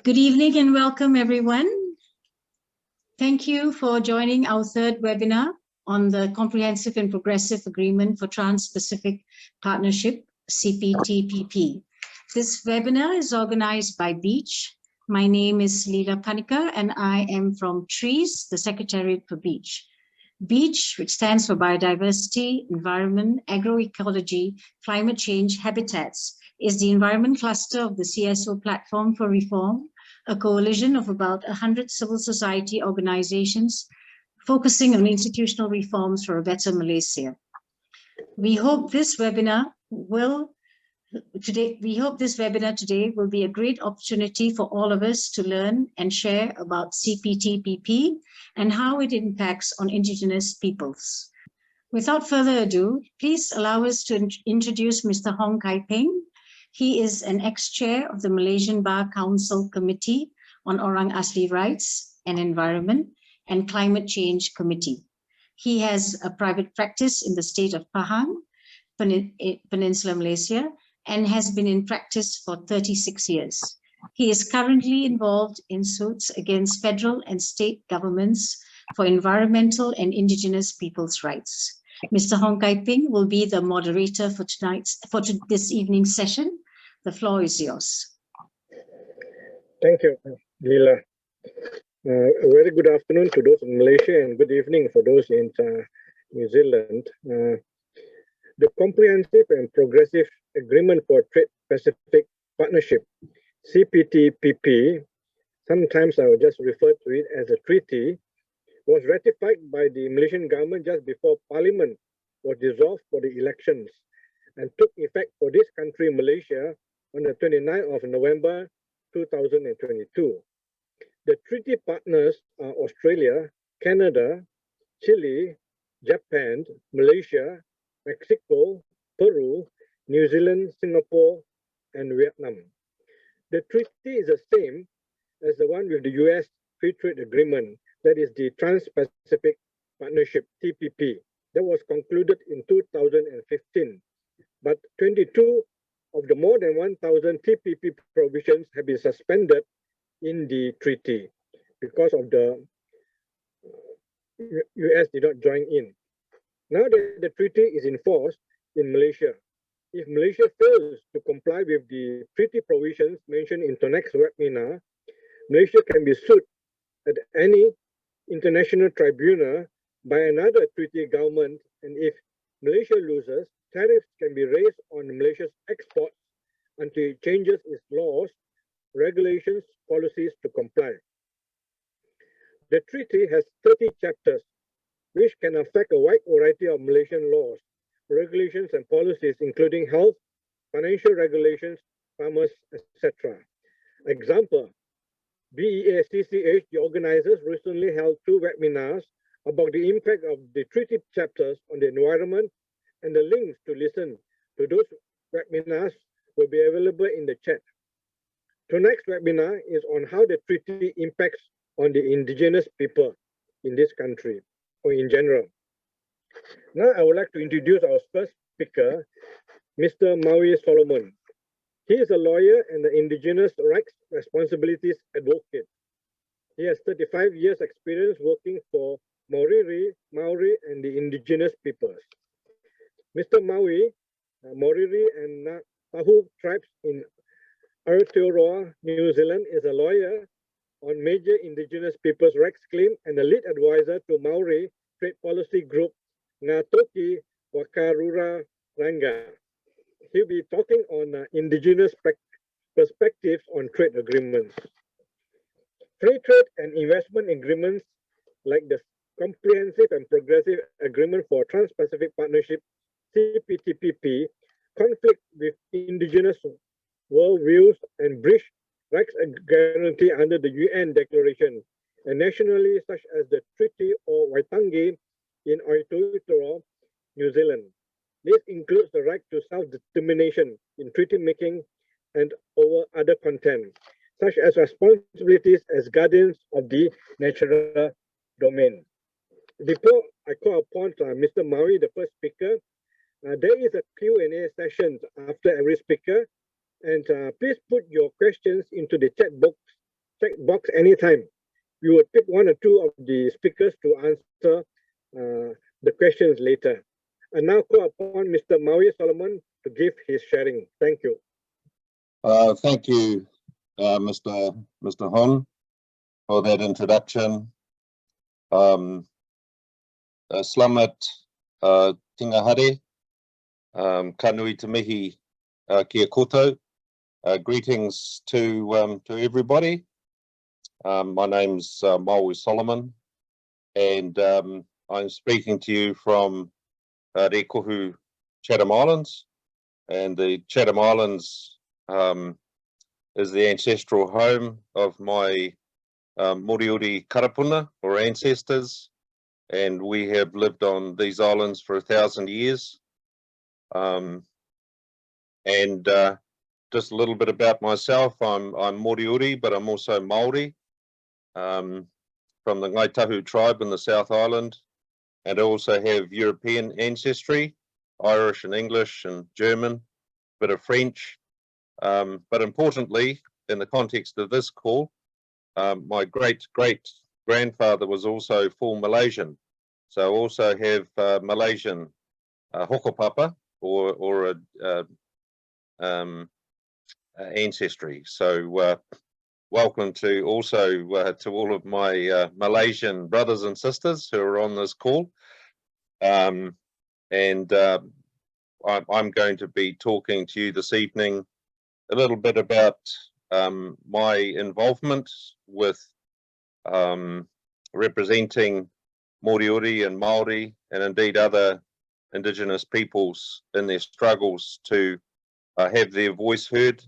Good evening and welcome, everyone. Thank you for joining our third webinar on the Comprehensive and Progressive Agreement for Trans-Pacific Partnership, CPTPP. This webinar is organized by B.E.A.C.H. My name is Leela Panika and I am from TREES, the Secretariat for B.E.A.C.H. B.E.A.C.H, which stands for Biodiversity, Environment, Agroecology, Climate Change, Habitats, is the environment cluster of the CSO Platform for Reform, a coalition of about 100 civil society organizations focusing on institutional reforms for a better Malaysia. We hope this webinar today will be a great opportunity for all of us to learn and share about CPTPP and how it impacts on Indigenous peoples. Without further ado, please allow us to introduce Mr. Hong Kai Peng. He is an ex-chair of the Malaysian Bar Council Committee on Orang Asli Rights and Environment and Climate Change Committee. He has a private practice in the state of Pahang, Peninsular Malaysia, and has been in practice for 36 years. He is currently involved in suits against federal and state governments for environmental and Indigenous people's rights. Mr. Hong Kai Peng will be the moderator for this evening's session. The floor is yours. Thank you, Leela. A very good afternoon to those in Malaysia and good evening for those in New Zealand. The Comprehensive and Progressive Agreement for Trade-Pacific Partnership, CPTPP, sometimes I will just refer to it as a treaty, was ratified by the Malaysian government just before Parliament was dissolved for the elections and took effect for this country, Malaysia, on the 29th of November 2022. The treaty partners are Australia, Canada, Chile, Japan, Malaysia, Mexico, Peru, New Zealand, Singapore, and Vietnam. The treaty is the same as the one with the US Free Trade Agreement, that is the Trans-Pacific Partnership, TPP, that was concluded in 2015. But 22 of the more than 1,000 TPP provisions have been suspended in the treaty because of the US did not join in. Now that the treaty is enforced in Malaysia, if Malaysia fails to comply with the treaty provisions mentioned in tonight's webinar, Malaysia can be sued at any international tribunal by another treaty government, and if Malaysia loses, tariffs can be raised on Malaysia's exports until it changes its laws, regulations, policies to comply. The treaty has 30 chapters, which can affect a wide variety of Malaysian laws, regulations, and policies, including health, financial regulations, farmers, etc. Example, B.E.A.CC.H, the organizers, recently held 2 webinars about the impact of the treaty chapters on the environment, and the links to listen to those webinars will be available in the chat. Tonight's webinar is on how the treaty impacts on the Indigenous people in this country, or in general. Now I would like to introduce our first speaker, Mr. Maui Solomon. He is a lawyer and an Indigenous rights responsibilities advocate. He has 35 years experience working for Maori, and the Indigenous peoples. Mr. Maui, Maori and Tahu tribes in Aotearoa, New Zealand, is a lawyer on major Indigenous peoples' rights claim and a lead advisor to Maori trade policy group Ngā Toki Wakarura Ranga. He'll be talking on Indigenous perspectives on trade agreements. Free trade and investment agreements like the Comprehensive and Progressive Agreement for Trans-Pacific Partnership, CPTPP, conflict with Indigenous worldviews and breach rights guarantee under the UN Declaration, and nationally such as the Treaty or Waitangi in Aotearoa, New Zealand. This includes the right to self-determination in treaty making and over other content, such as responsibilities as guardians of the natural domain. Before I call upon Mr. Maui, the first speaker, there is a Q&A session after every speaker, and please put your questions into the chat box check box anytime. We will pick one or two of the speakers to answer the questions later. And now call upon Mr. Maui Solomon to give his sharing. Thank you. Thank you, Mr. Hon, for that introduction. Slamat tingahare, kanui te mihi kia koutou. Greetings to everybody. My name's Maui Solomon, and I'm speaking to you from Rekohu, Chatham Islands, and the Chatham Islands is the ancestral home of my Moriori karapuna, or ancestors, and we have lived on these islands for 1,000 years. Just a little bit about myself, I'm Moriori, but I'm also Māori, from the Ngaitahu tribe in the South Island, and I also have European ancestry, Irish and English and German, bit of French. But importantly, in the context of this call, my great-great-grandfather was also full Malaysian. So I also have Malaysian hokopapa, or ancestry. So welcome to also to all of my Malaysian brothers and sisters who are on this call. I'm going to be talking to you this evening a little bit about my involvement with representing Moriori and Māori, and indeed other Indigenous peoples in their struggles to have their voice heard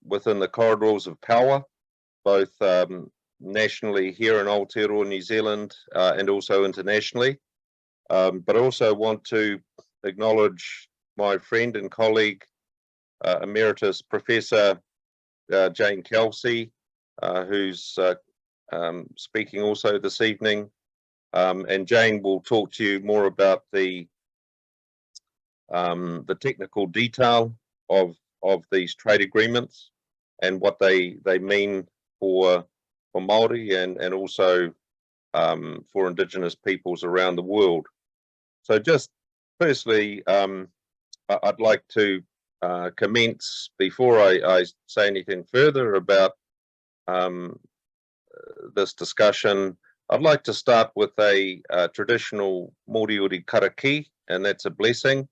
within the corridors of power, both nationally here in Aotearoa, New Zealand, and also internationally. But I also want to acknowledge my friend and colleague, Emeritus Professor Jane Kelsey, who's speaking also this evening. And Jane will talk to you more about the technical detail of these trade agreements and what they mean for Māori and also for Indigenous peoples around the world. So just firstly, I'd like to commence, before I say anything further about this discussion, I'd like to start with a traditional Moriori karaki, and that's a blessing,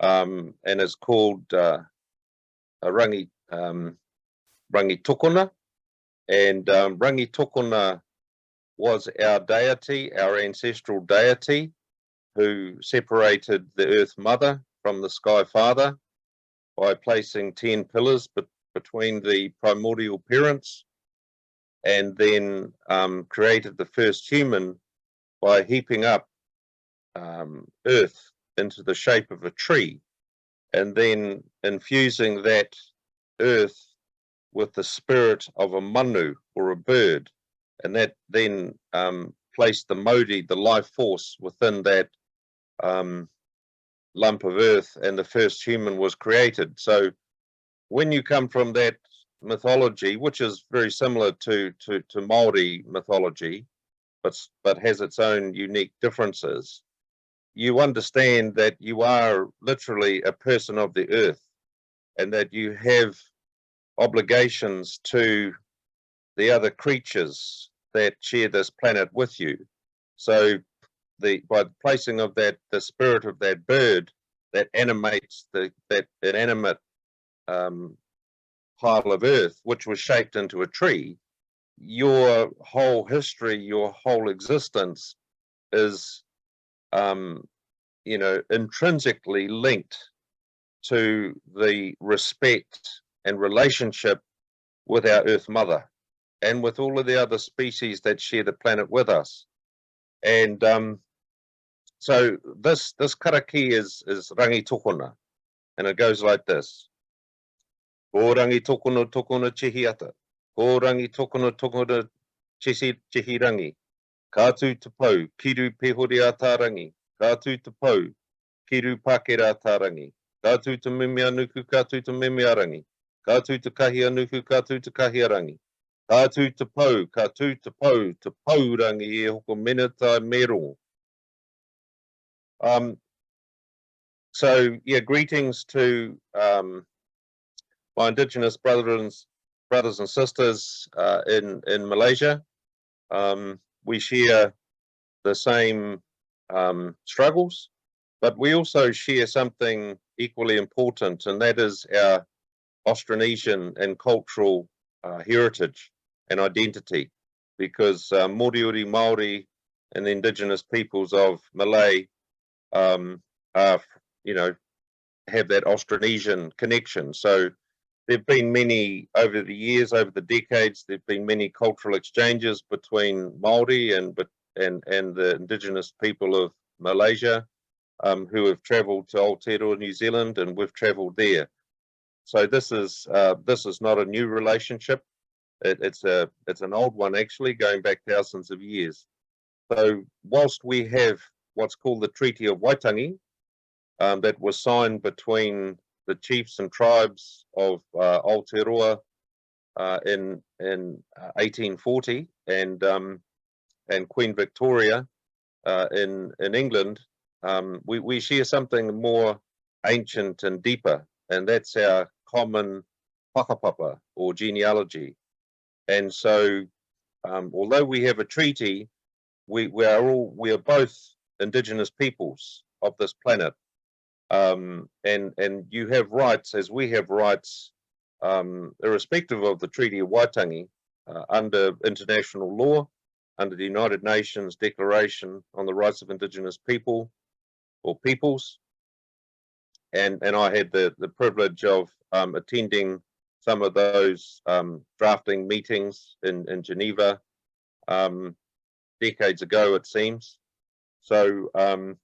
and it's called a rangi tokona. And rangi tokona was our deity, our ancestral deity, who separated the Earth Mother from the Sky Father by placing 10 pillars between the primordial parents, and then created the first human by heaping up earth into the shape of a tree, and then infusing that earth with the spirit of a manu, or a bird, and that then placed the modi, the life force, within that lump of earth, and the first human was created. So when you come from that mythology, which is very similar to Māori mythology, but has its own unique differences, you understand that you are literally a person of the earth, and that you have obligations to the other creatures that share this planet with you. So by the placing of the spirit of that bird that animates that inanimate pile of earth, which was shaped into a tree, your whole history, your whole existence is intrinsically linked to the respect and relationship with our Earth Mother and with all of the other species that share the planet with us. And so this karaki is rangi tokona, and it goes like this. Ko rangi tokona tokona chehiata, ko rangi tokona tokona chehi rangi, kātu te pau, kiru pehori a tā rangi, kātu te pau, kiru pākera tā rangi, kātu te meme anuku, kātu te meme arangi, kātu te kahi anuku, kātu te kahi arangi, Ka tū te pau, te paurangi e hoko menata mero. So yeah, greetings to my Indigenous brothers and sisters in Malaysia. We share the same struggles, but we also share something equally important, and that is our Austronesian and cultural heritage and identity, because Moriori Māori and the Indigenous peoples of Malay are, you know, have that Austronesian connection. So there've been many, over the years, over the decades, there've been many cultural exchanges between Māori and the Indigenous people of Malaysia, who have travelled to Aotearoa, New Zealand, and we've travelled there. So this is not a new relationship. It's an old one, actually, going back thousands of years. So whilst we have what's called the Treaty of Waitangi, that was signed between the chiefs and tribes of Aotearoa in 1840 and Queen Victoria in England, we share something more ancient and deeper, and that's our common whakapapa or genealogy. And so, although we have a treaty, we are both Indigenous peoples of this planet, and you have rights as we have rights, irrespective of the Treaty of Waitangi, under international law, under the United Nations Declaration on the Rights of Indigenous People or Peoples. And I had the privilege of attending some of those drafting meetings in Geneva decades ago, it seems. So I'm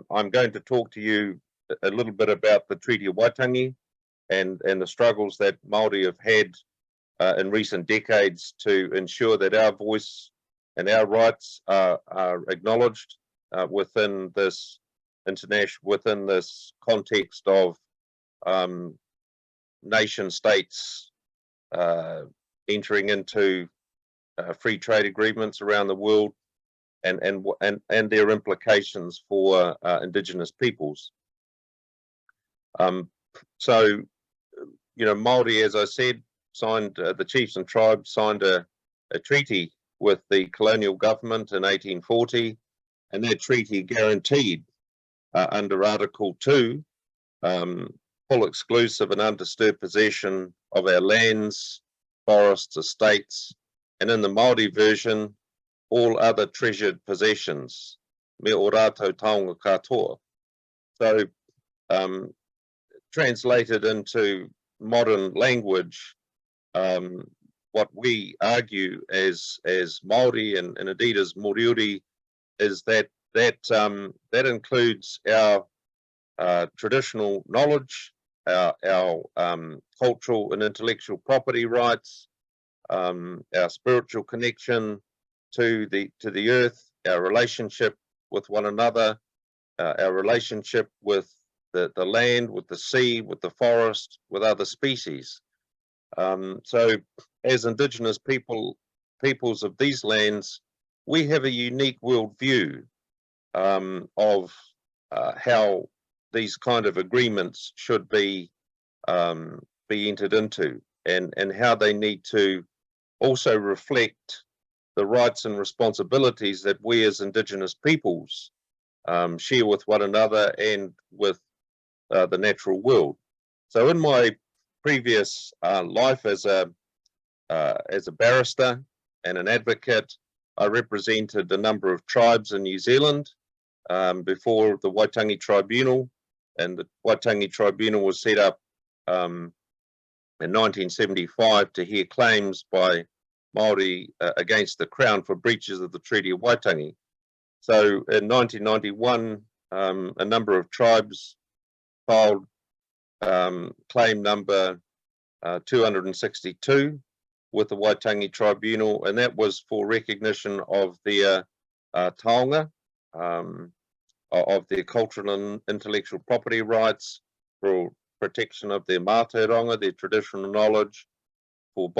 going to talk to you a little bit about the Treaty of Waitangi and the struggles that Māori have had in recent decades to ensure that our voice and our rights are acknowledged within this context of nation states entering into free trade agreements around the world, and their implications for Indigenous peoples. So, you know, Māori, as I said, signed the chiefs and tribes signed a treaty with the colonial government in 1840, and that treaty guaranteed under Article 2 full exclusive and undisturbed possession of our lands, forests, estates, and in the Māori version, all other treasured possessions, me o rātou taonga katoa. So, translated into modern language, what we argue as Māori and indeed as Moriori is that includes our traditional knowledge, our cultural and intellectual property rights, our spiritual connection to the earth, our relationship with one another, our relationship with the land, with the sea, with the forest, with other species. So as Indigenous peoples of these lands, we have a unique worldview of how these kind of agreements should be entered into, and how they need to also reflect the rights and responsibilities that we as Indigenous peoples share with one another and with the natural world. So in my previous life as a barrister and an advocate, I represented a number of tribes in New Zealand before the Waitangi Tribunal, and the Waitangi Tribunal was set up in 1975 to hear claims by Māori against the Crown for breaches of the Treaty of Waitangi. So in 1991, a number of tribes filed claim number 262 with the Waitangi Tribunal, and that was for recognition of their taonga, of their cultural and intellectual property rights, for protection of their mātauranga, their traditional knowledge, for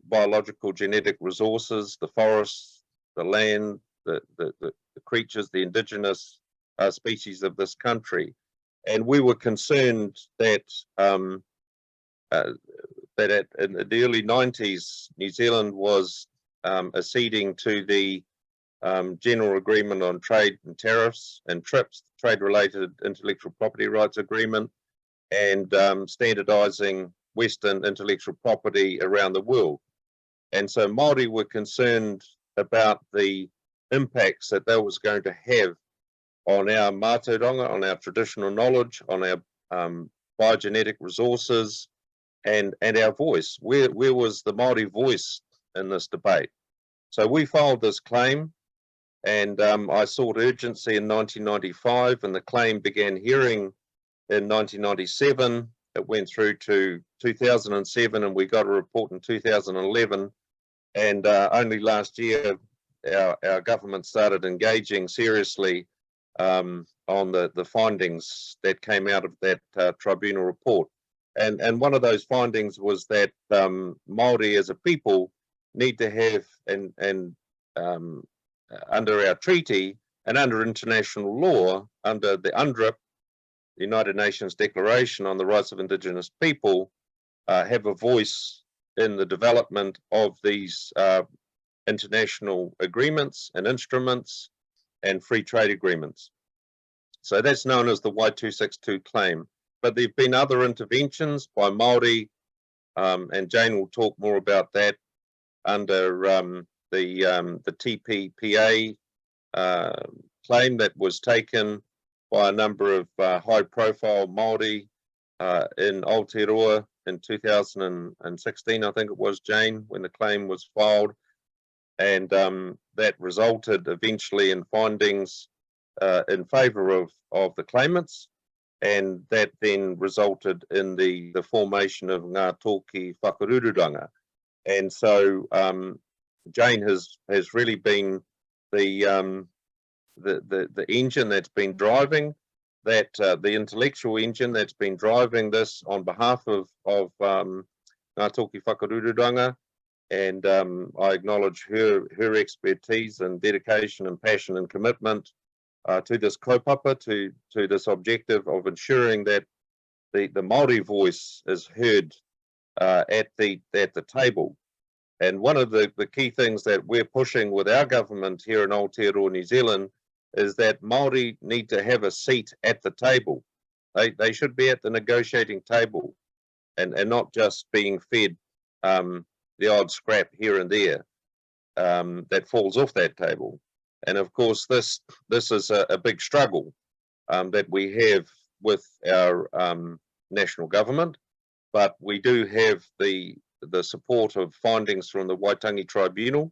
biological genetic resources, the forests, the land, the creatures, the indigenous species of this country. And we were concerned that in the early 90s, New Zealand was acceding to the General Agreement on Trade and Tariffs and TRIPS, Trade-Related Intellectual Property Rights Agreement, and standardizing Western intellectual property around the world. And so Māori were concerned about the impacts that was going to have on our mātauranga, on our traditional knowledge, on our biogenetic resources, and our voice. Where was the Māori voice in this debate? So we filed this claim, and I sought urgency in 1995, and the claim began hearing in 1997. It went through to 2007, and we got a report in 2011. And only last year, our government started engaging seriously on the findings that came out of that tribunal report. And one of those findings was that Māori as a people need to have, and under our treaty and under international law, under the UNDRIP, the United Nations Declaration on the Rights of Indigenous People, have a voice in the development of these international agreements and instruments and free trade agreements. So that's known as the Y262 claim. But there have been other interventions by Māori, and Jane will talk more about that, under the TPPA claim that was taken by a number of high-profile Māori in Aotearoa in 2016, I think it was, Jane, when the claim was filed. And that resulted eventually in findings in favour of the claimants, and that then resulted in the formation of Ngā Tōki Whakarururanga. And so Jane has really been the engine that's been driving that, the intellectual engine that's been driving this on behalf of Ngā Tōki Whakarururanga. And I acknowledge her expertise and dedication and passion and commitment to this kaupapa, to this objective of ensuring that the Māori voice is heard at the table. And one of the key things that we're pushing with our government here in Aotearoa, New Zealand, is that Māori need to have a seat at the table. They should be at the negotiating table, and not just being fed the odd scrap here and there that falls off that table. And of course, this is a big struggle that we have with our national government, but we do have the support of findings from the Waitangi Tribunal,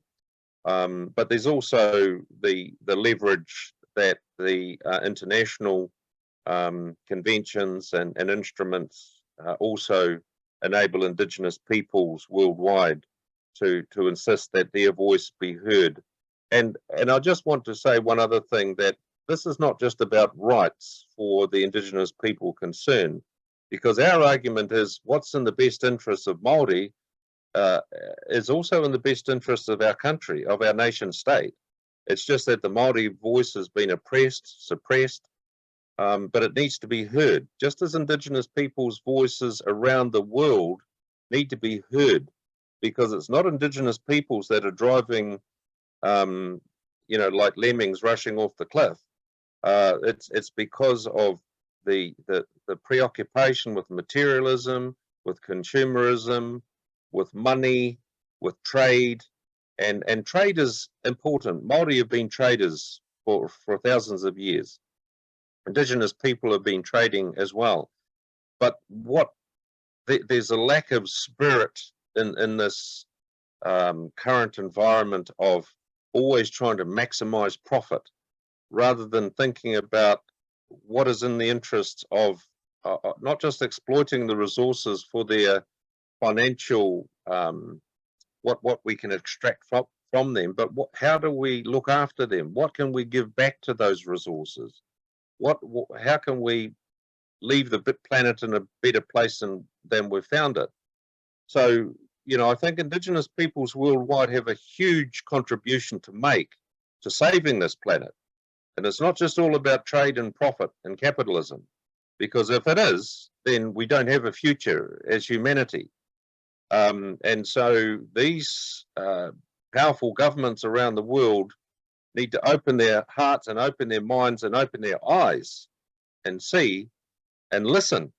but there's also the leverage that the international conventions and instruments also enable Indigenous peoples worldwide to insist that their voice be heard. And I just want to say one other thing, that this is not just about rights for the Indigenous people concerned, because our argument is what's in the best interests of Māori is also in the best interests of our country, of our nation state. It's just that the Māori voice has been oppressed, suppressed, but it needs to be heard, just as Indigenous people's voices around the world need to be heard, because it's not Indigenous peoples that are driving like lemmings rushing off the cliff. It's because of the preoccupation with materialism, with consumerism, with money, with trade, and trade is important. Māori have been traders for thousands of years. Indigenous people have been trading as well, but there's a lack of spirit in this current environment of always trying to maximize profit, rather than thinking about what is in the interests of not just exploiting the resources for their financial, what we can extract from them, but how do we look after them? What can we give back to those resources? How can we leave the planet in a better place than we found it? So, you know, I think Indigenous peoples worldwide have a huge contribution to make to saving this planet. And it's not just all about trade and profit and capitalism, because if it is, then we don't have a future as humanity. And so these powerful governments around the world need to open their hearts and open their minds and open their eyes and see and listen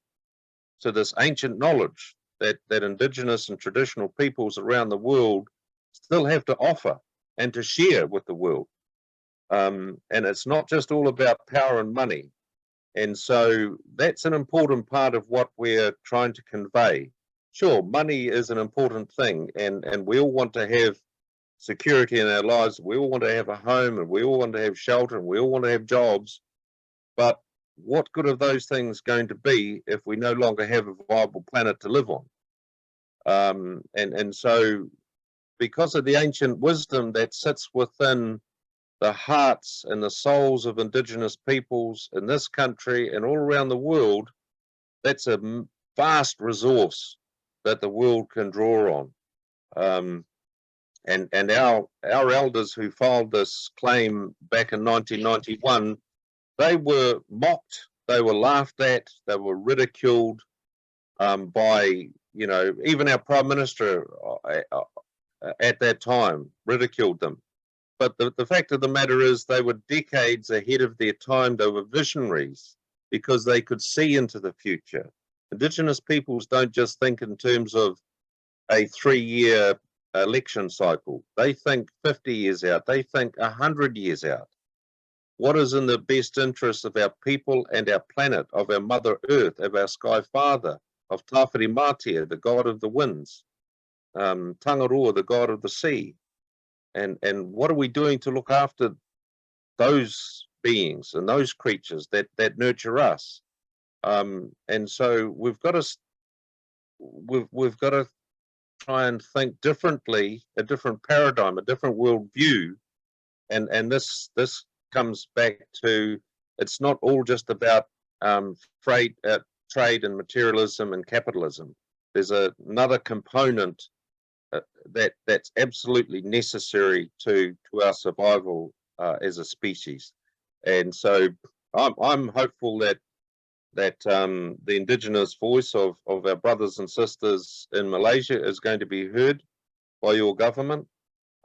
to this ancient knowledge that Indigenous and traditional peoples around the world still have to offer and to share with the world. And it's not just all about power and money. And so that's an important part of what we're trying to convey. Sure, money is an important thing, and we all want to have security in our lives. We all want to have a home, and we all want to have shelter, and we all want to have jobs. But what good are those things going to be if we no longer have a viable planet to live on? And so because of the ancient wisdom that sits within the hearts and the souls of Indigenous peoples in this country and all around the world, that's a vast resource that the world can draw on. And our elders who filed this claim back in 1991, they were mocked, they were laughed at, they were ridiculed by, you know, even our Prime Minister at that time ridiculed them. But the fact of the matter is they were decades ahead of their time. They were visionaries because they could see into the future. Indigenous peoples don't just think in terms of a 3-year election cycle. They think 50 years out. They think 100 years out. What is in the best interest of our people and our planet, of our Mother Earth, of our Sky Father, of Tawhiri Mātia, the god of the winds, Tangaroa, the god of the sea? And what are we doing to look after those beings and those creatures that nurture us? And so we've got to try and think differently, a different paradigm, a different worldview. And this comes back to, it's not all just about trade and materialism and capitalism. There's another component that's absolutely necessary to our survival as a species. And so I'm hopeful that the Indigenous voice of our brothers and sisters in Malaysia is going to be heard by your government.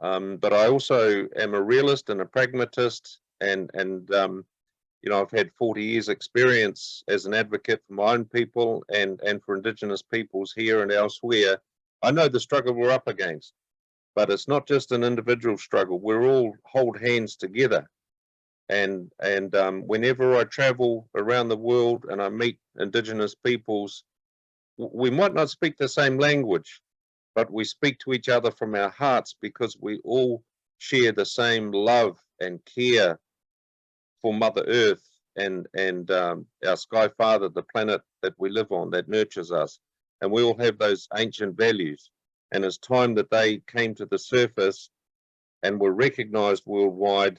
But I also am a realist and a pragmatist, and you know, I've had 40 years experience as an advocate for my own people and for Indigenous peoples here and elsewhere. I know the struggle we're up against, but it's not just an individual struggle. We're all hold hands together. And whenever I travel around the world and I meet Indigenous peoples, we might not speak the same language, but we speak to each other from our hearts because we all share the same love and care for Mother Earth and our Sky Father, the planet that we live on, that nurtures us. And we all have those ancient values. And it's time that they came to the surface and were recognized worldwide.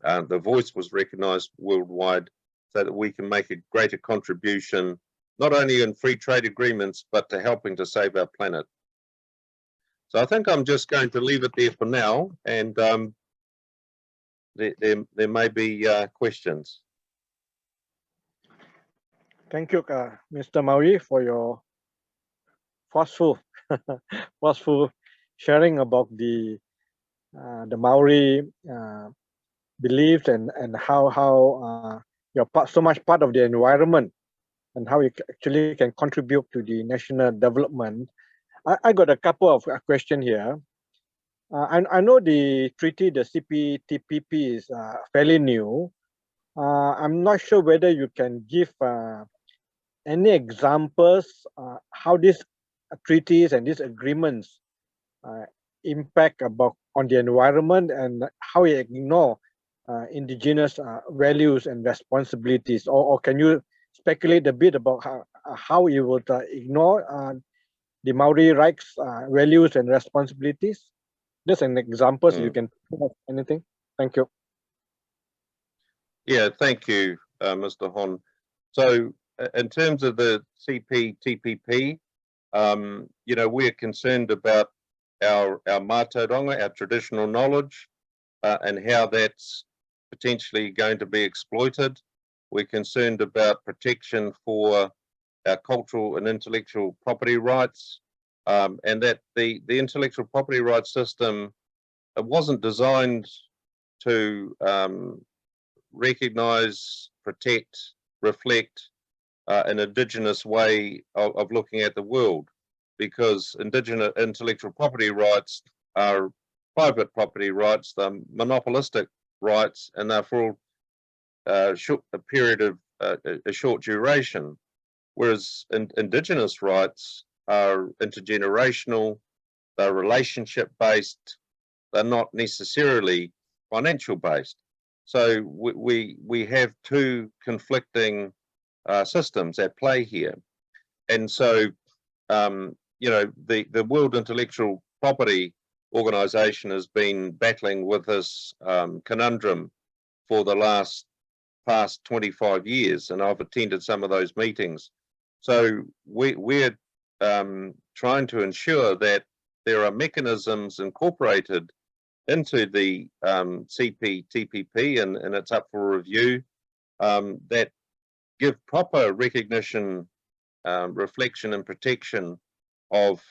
The voice was recognized worldwide so that we can make a greater contribution, not only in free trade agreements, but to helping to save our planet. So I think I'm just going to leave it there for now, and there may be questions. Thank you, Mr. Maui, for your forceful sharing about the Maori beliefs and how you're so much part of the environment and how you actually can contribute to the national development. I got a couple of questions here. I know the treaty, the CPTPP, is fairly new. I'm not sure whether you can give any examples how these treaties and these agreements impact on the environment and how you ignore indigenous values and responsibilities, or can you speculate a bit about how you would ignore the Maori rights, values and responsibilities? Just an example, so you can anything. Thank you. Yeah, thank you, Mr. Hon. So in terms of the CPTPP, you know, we're concerned about our mātauranga, our traditional knowledge, and how that's potentially going to be exploited. We're concerned about protection for our cultural and intellectual property rights, and that the intellectual property rights system, it wasn't designed to recognise, protect, reflect an Indigenous way of looking at the world, because Indigenous intellectual property rights are private property rights, they're monopolistic rights, and they're for a period of a short duration, whereas Indigenous rights are intergenerational, they're relationship based, they're not necessarily financial based. So we have two conflicting systems at play here, and so you know, the World Intellectual Property Organization has been battling with this conundrum for the past 25 years, and I've attended some of those meetings. So we're trying to ensure that there are mechanisms incorporated into the CPTPP, and it's up for review, that give proper recognition, reflection and protection of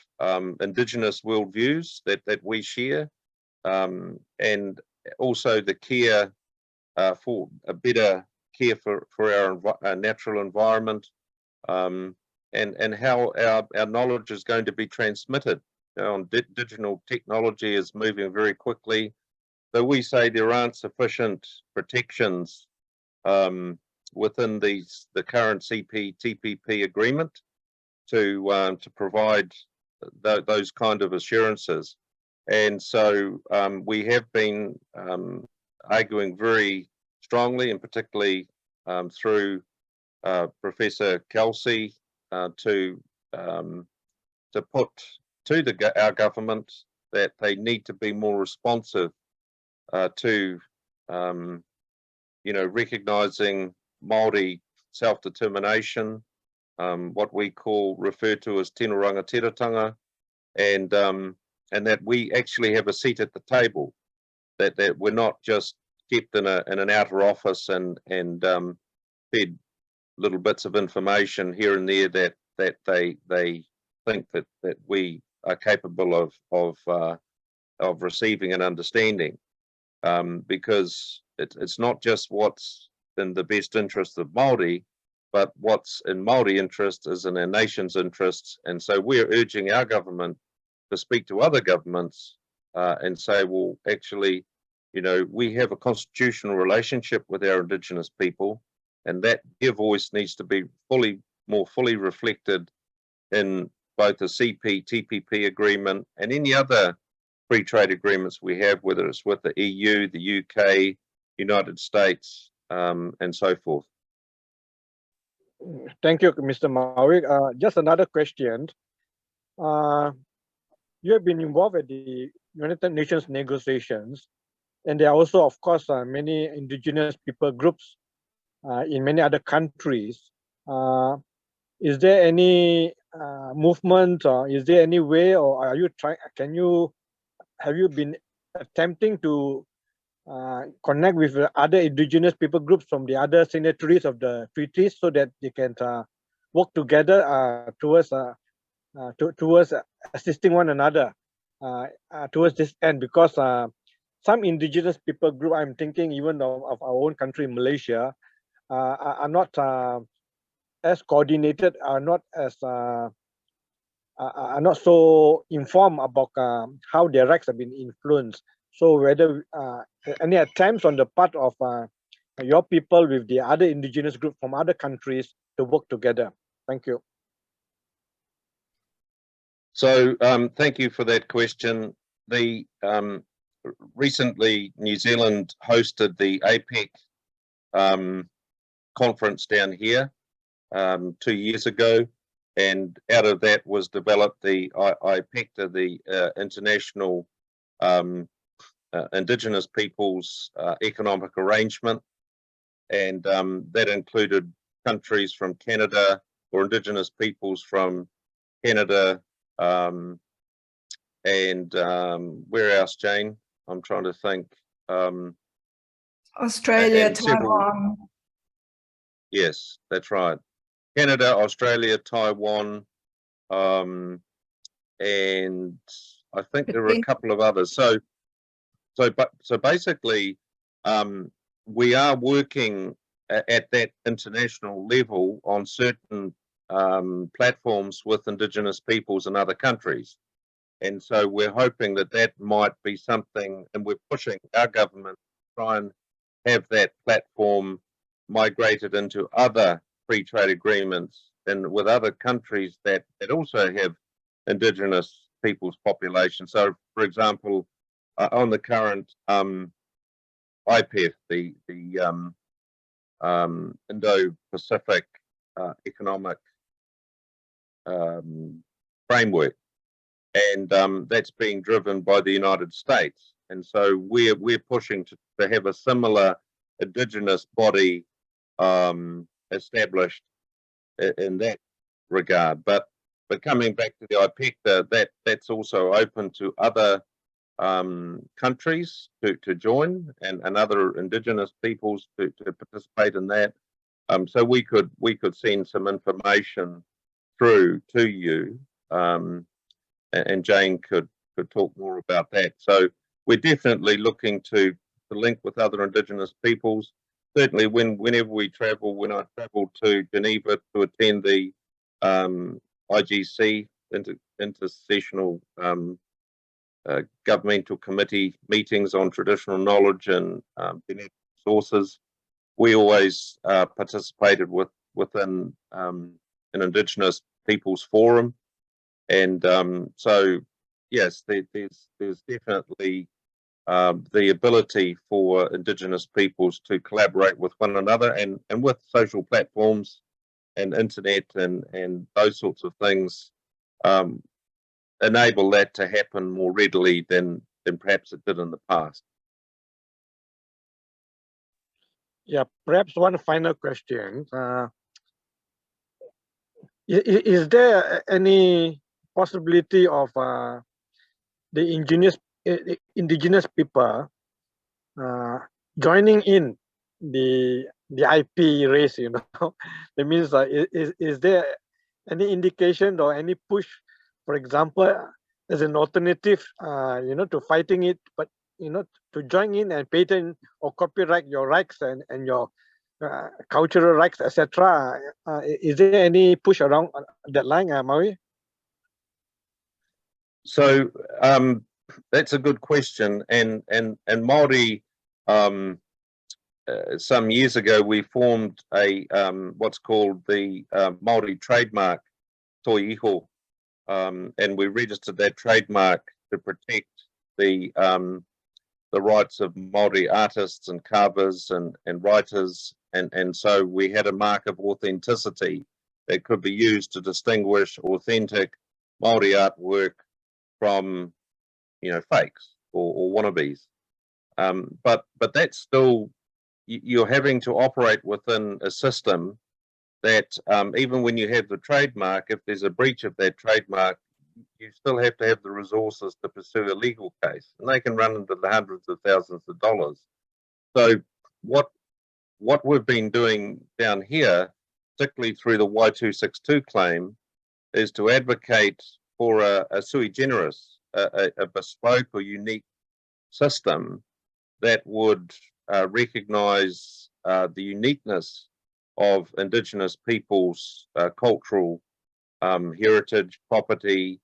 Indigenous worldviews that we share, and also the care for a better care for our natural environment, and how our knowledge is going to be transmitted. You know, digital technology is moving very quickly, so we say there aren't sufficient protections within the current CPTPP agreement to provide those kind of assurances, and so we have been arguing very strongly, and particularly through Professor Kelsey, to put to our government that they need to be more responsive to you know, recognising Māori self-determination, what we refer to as tino rangatiratanga, and that we actually have a seat at the table, that we're not just kept in an outer office and fed little bits of information here and there that they think that we are capable of receiving and understanding, because it's not just what's in the best interest of Māori, but what's in Māori interest is in our nation's interests. And so we're urging our government to speak to other governments and say, well, actually, you know, we have a constitutional relationship with our Indigenous people, and that their voice needs to be more fully reflected in both the CPTPP agreement and any other free trade agreements we have, whether it's with the EU, the UK, United States, and so forth. Thank you, Mr. Maui. Just another question. You have been involved at the United Nations negotiations, and there are also, of course, many Indigenous people groups in many other countries. Is there any movement, or is there any way, or are you trying? Have you been attempting to connect with other Indigenous people groups from the other signatories of the treaties so that they can work together towards assisting one another towards this end? Because some Indigenous people group, I'm thinking even of our own country, Malaysia, are not as coordinated, are not so informed about how their rights have been influenced. So whether any attempts on the part of your people with the other Indigenous group from other countries to work together? Thank you. So thank you for that question. Recently, New Zealand hosted the APEC conference down here 2 years ago, and out of that was developed the IPECTA, the International Indigenous Peoples Economic Arrangement, and that included countries from Canada, or Indigenous peoples from Canada, and where else, Jane? I'm trying to think. Australia, and several- Taiwan. Yes, that's right. Canada, Australia, Taiwan, and I think there were a couple of others. So basically, we are working at that international level on certain platforms with Indigenous peoples in other countries. And so we're hoping that that might be something, and we're pushing our government to try and have that platform migrated into other free trade agreements and with other countries that also have Indigenous peoples population. So, for example, on the current IPEF, the Indo-Pacific Economic Framework, and that's being driven by the United States. And so we're pushing to have a similar Indigenous body established in that regard. But coming back to the IPECTA, that's also open to other countries to join, and other Indigenous peoples to participate in that. So we could send some information through to you, and Jane could talk more about that. So we're definitely looking to link with other Indigenous peoples. Certainly, whenever we travel, when I travel to Geneva to attend the IGC, intersessional governmental committee meetings on traditional knowledge and genetic sources, we always participated within an Indigenous Peoples Forum, and so yes, there's definitely the ability for Indigenous peoples to collaborate with one another, and with social platforms and internet and those sorts of things, enable that to happen more readily than perhaps it did in the past. Yeah, perhaps one final question. Is there any possibility of the indigenous people joining in the IP race? You know, that means is there any indication or any push, for example, as an alternative, to fighting it, but to join in and patent or copyright your rights and your cultural rights, etc. Is there any push around that line, Maui? So that's a good question, and Māori, some years ago we formed a what's called the Māori trademark toi iho, and we registered that trademark to protect the rights of Māori artists and carvers and writers, and so we had a mark of authenticity that could be used to distinguish authentic Māori artwork from fakes or wannabes. But that's still, you're having to operate within a system that even when you have the trademark, if there's a breach of that trademark, you still have to have the resources to pursue a legal case, and they can run into the hundreds of thousands of dollars. So what we've been doing down here, particularly through the Y262 claim, is to advocate for a sui generis, a bespoke or unique system that would recognise the uniqueness of Indigenous peoples' cultural heritage, property,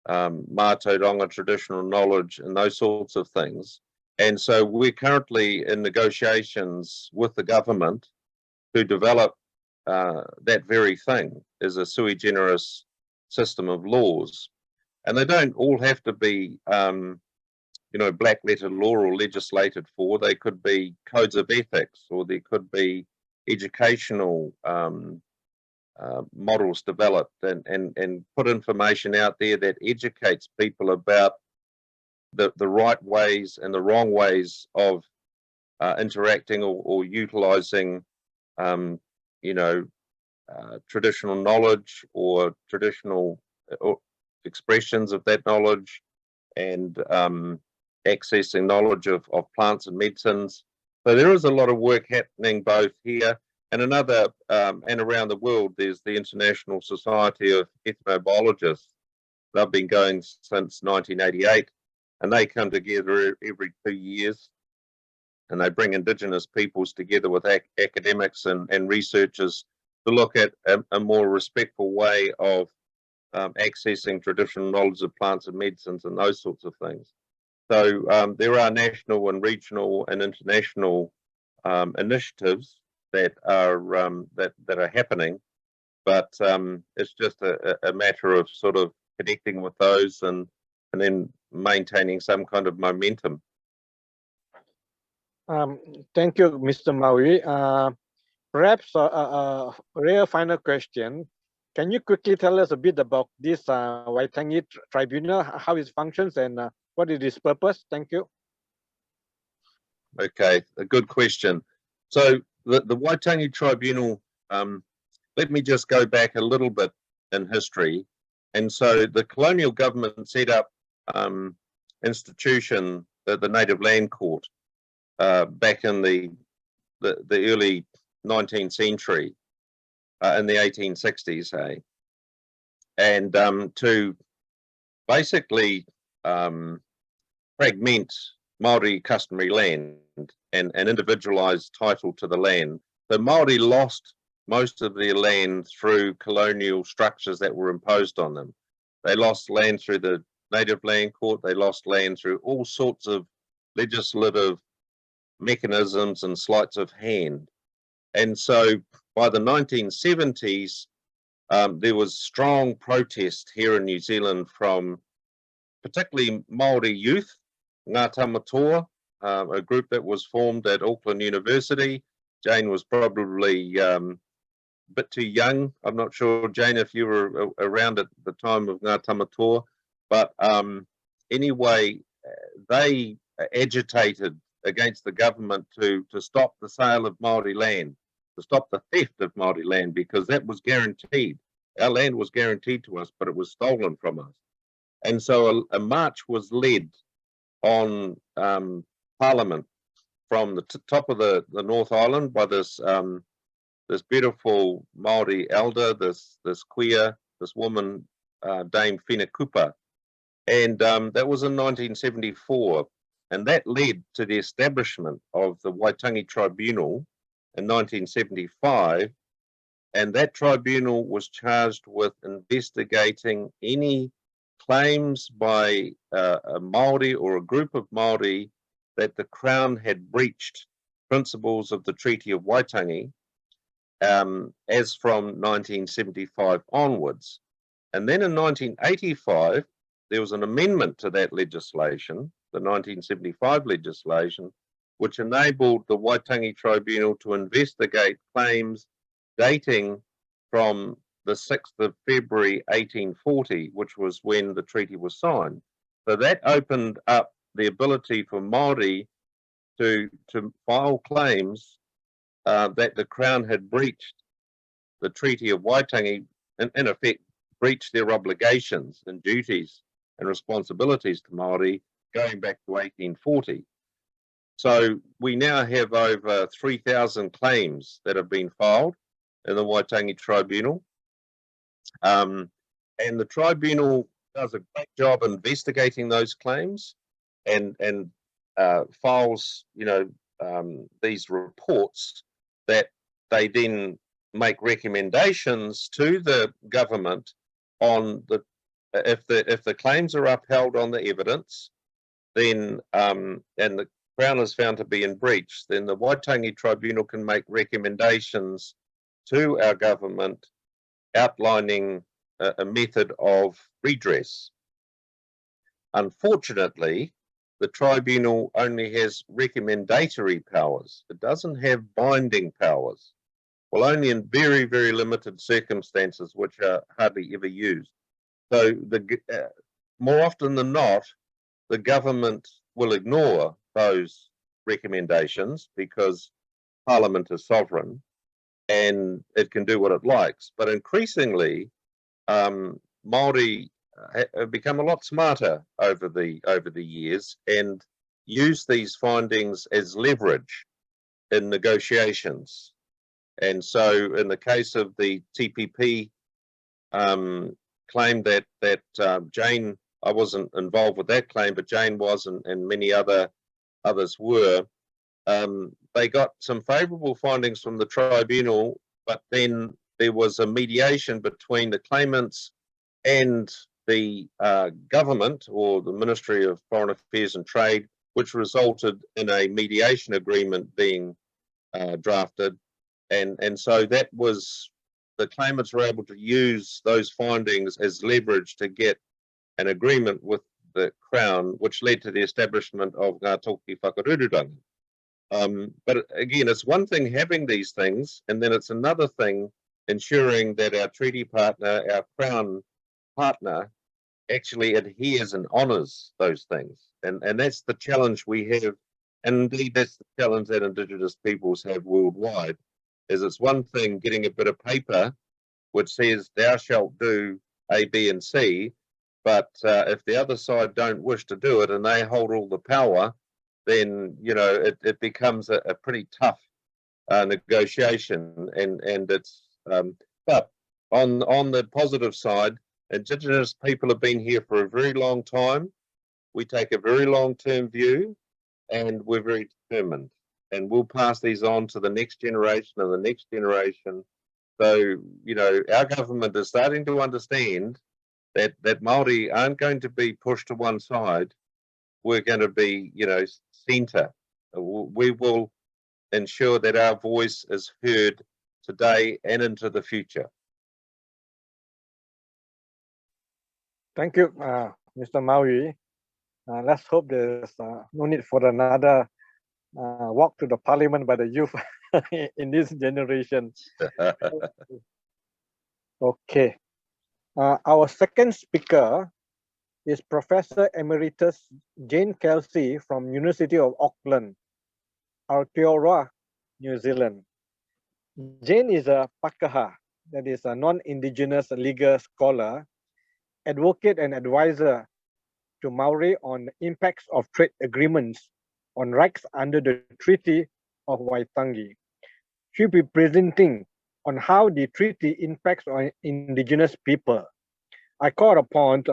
Mātauranga traditional knowledge, and those sorts of things. And so we're currently in negotiations with the government to develop that very thing as a sui generis system of laws. And they don't all have to be black letter law or legislated for. They could be codes of ethics, or there could be educational models developed and put information out there that educates people about the right ways and the wrong ways of interacting or utilizing traditional knowledge or traditional or expressions of that knowledge, and accessing knowledge of plants and medicines. So there is a lot of work happening both here and and around the world. There's the International Society of Ethnobiologists. They've been going since 1988, and they come together every 2 years, and they bring Indigenous peoples together with academics and researchers to look at a more respectful way of accessing traditional knowledge of plants and medicines and those sorts of things. So there are national and regional and international initiatives that are happening, but it's just a matter of sort of connecting with those and then maintaining some kind of momentum. Thank you, Mr. Maui. Perhaps a real final question. Can you quickly tell us a bit about this Waitangi Tribunal, how it functions and what is its purpose? Thank you. Okay, a good question. So the Waitangi Tribunal, let me just go back a little bit in history. And so the colonial government set up institution, the Native Land Court, back in the early 19th century, in the 1860s, hey? And to basically fragment Māori customary land and individualise title to the land. So Māori lost most of their land through colonial structures that were imposed on them. They lost land through the Native Land Court, they lost land through all sorts of legislative mechanisms and sleights of hand. And so by the 1970s, there was strong protest here in New Zealand from particularly Māori youth, Ngā Tamatoa, a group that was formed at Auckland University. Jane was probably a bit too young. I'm not sure, Jane, if you were around at the time of Ngā Tamatoa. But anyway, they agitated against the government to stop the sale of Māori land, to stop the theft of Māori land, because that was guaranteed. Our land was guaranteed to us, but it was stolen from us. And so a march was led on Parliament from the top of the North Island by this this beautiful Māori elder, this queer, this woman, Dame Whenekupa. And that was in 1974. And that led to the establishment of the Waitangi Tribunal in 1975. And that tribunal was charged with investigating any claims by a Māori or a group of Māori that the Crown had breached principles of the Treaty of Waitangi as from 1975 onwards. And then in 1985, there was an amendment to that legislation, the 1975 legislation, which enabled the Waitangi Tribunal to investigate claims dating from the 6th of February 1840, which was when the treaty was signed. So that opened up the ability for Māori to file claims that the Crown had breached the Treaty of Waitangi, in effect breached their obligations and duties and responsibilities to Māori going back to 1840. So we now have over 3,000 claims that have been filed in the Waitangi Tribunal. And the tribunal does a great job investigating those claims and files, these reports that they then make recommendations to the government on if the claims are upheld on the evidence, then and the Crown is found to be in breach, then the Waitangi Tribunal can make recommendations to our government outlining a method of redress. Unfortunately, the tribunal only has recommendatory powers. It doesn't have binding powers. Well, only in very, very limited circumstances, which are hardly ever used. So more often than not, the government will ignore those recommendations because Parliament is sovereign and it can do what it likes. But increasingly, Māori have become a lot smarter over the years and use these findings as leverage in negotiations. And so in the case of the TPP claim that Jane, I wasn't involved with that claim, but Jane was, and many others were, they got some favourable findings from the tribunal, but then there was a mediation between the claimants and the government, or the Ministry of Foreign Affairs and Trade, which resulted in a mediation agreement being drafted. And so that was, the claimants were able to use those findings as leverage to get an agreement with the Crown, which led to the establishment of Ngā Toki Whakarururanga. But again, it's one thing having these things, and then it's another thing ensuring that our treaty partner, our Crown partner, actually adheres and honours those things. And that's the challenge we have, and indeed that's the challenge that Indigenous peoples have worldwide, is it's one thing getting a bit of paper which says thou shalt do A, B, and C, but if the other side don't wish to do it and they hold all the power, then it becomes a pretty tough negotiation. And it's but on the positive side, Indigenous people have been here for a very long time. We take a very long-term view, and we're very determined. And we'll pass these on to the next generation and the next generation. So, our government is starting to understand that Māori aren't going to be pushed to one side. We're going to be, centre. We will ensure that our voice is heard today and into the future. Thank you, Mr. Maui. Let's hope there's no need for another walk to the parliament by the youth in this generation. Okay. Our second speaker is Professor Emeritus Jane Kelsey from University of Auckland, Aotearoa, New Zealand. Jane is a pakaha, that is a non-Indigenous legal scholar, advocate and advisor to Māori on impacts of trade agreements on rights under the Treaty of Waitangi. She'll be presenting on how the treaty impacts on Indigenous people. I call upon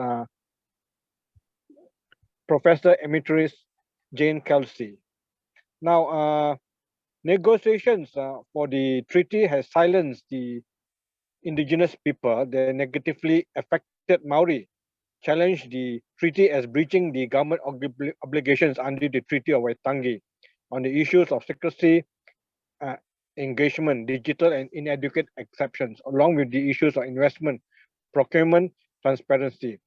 Professor Emeritus Jane Kelsey. Now, negotiations for the treaty has silenced the Indigenous people that negatively affected Māori, challenged the treaty as breaching the government obligations under the Treaty of Waitangi on the issues of secrecy, engagement, digital and inadequate exceptions, along with the issues of investment, procurement, transparency.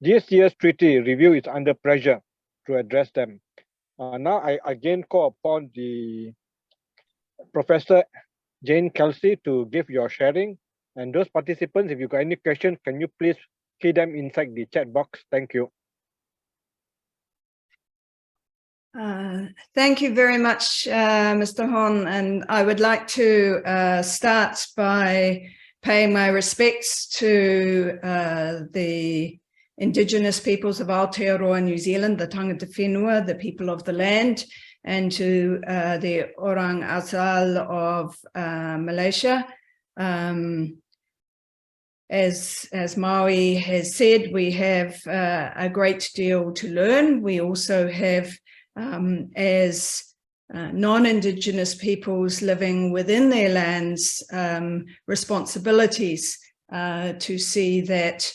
This year's treaty review is under pressure to address them. Now I again call upon the Professor Jane Kelsey to give your sharing. And those participants, if you got any questions, can you please key them inside the chat box? Thank you. Thank you very much, Mr. Hon. And I would like to start by paying my respects to the Indigenous peoples of Aotearoa, New Zealand, the tangata whenua, the people of the land, and to the Orang Asal of Malaysia. As Maui has said, we have a great deal to learn. We also have, as non-Indigenous peoples living within their lands, responsibilities to see that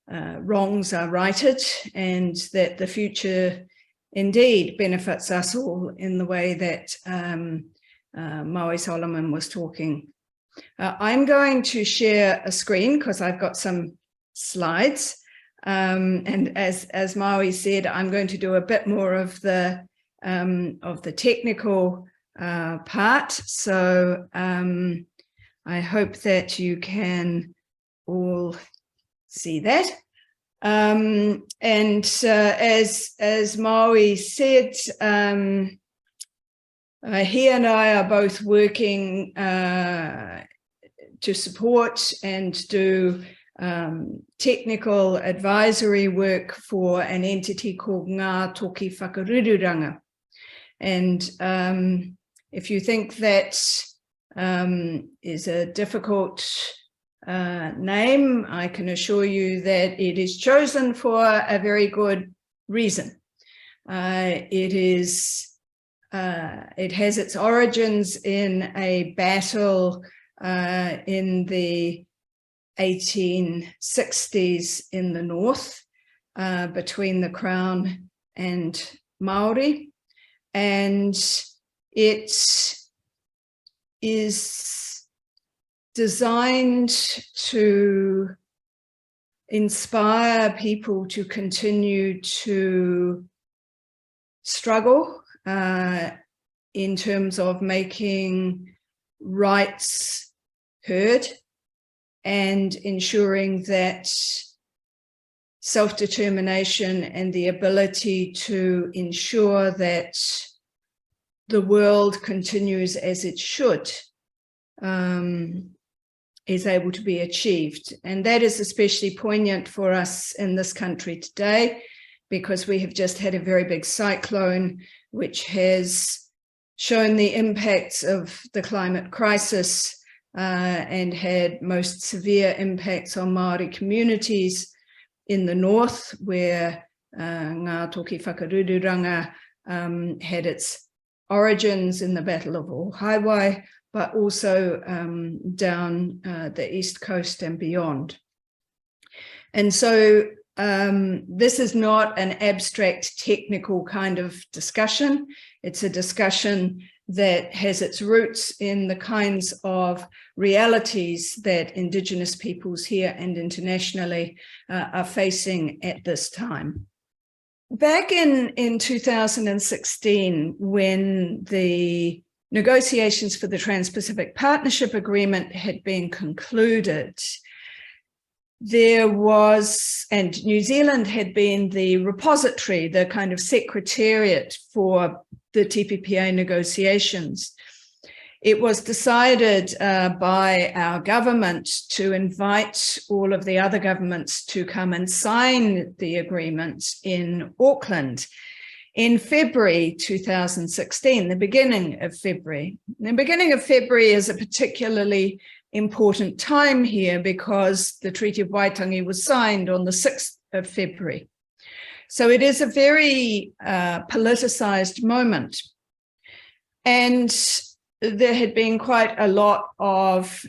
wrongs are righted and that the future indeed benefits us all in the way that Maui Solomon was talking. I'm going to share a screen because I've got some slides. And as Maui said, I'm going to do a bit more of the technical part. So I hope that you can all see that. And as Maui said, he and I are both working to support and do technical advisory work for an entity called Ngā Toki Whakarururanga. And if you think that is a difficult name, I can assure you that it is chosen for a very good reason. It has its origins in a battle in the 1860s in the north between the Crown and Māori, and it is designed to inspire people to continue to struggle in terms of making rights heard and ensuring that self-determination and the ability to ensure that the world continues as it should is able to be achieved. And that is especially poignant for us in this country today, because we have just had a very big cyclone which has shown the impacts of the climate crisis and had most severe impacts on Māori communities in the north, where Ngā Toki Whakarururanga had its origins in the Battle of Ohaiwai, but also down the East Coast and beyond. And so this is not an abstract technical kind of discussion. It's a discussion that has its roots in the kinds of realities that Indigenous peoples here and internationally are facing at this time. Back in 2016, when the negotiations for the Trans-Pacific Partnership Agreement had been concluded, there was, and New Zealand had been the repository, the kind of secretariat for the TPPA negotiations. It was decided by our government to invite all of the other governments to come and sign the agreement in Auckland in February 2016, the beginning of February. The beginning of February is a particularly important time here because the Treaty of Waitangi was signed on the 6th of February. So it is a very politicized moment. And there had been quite a lot of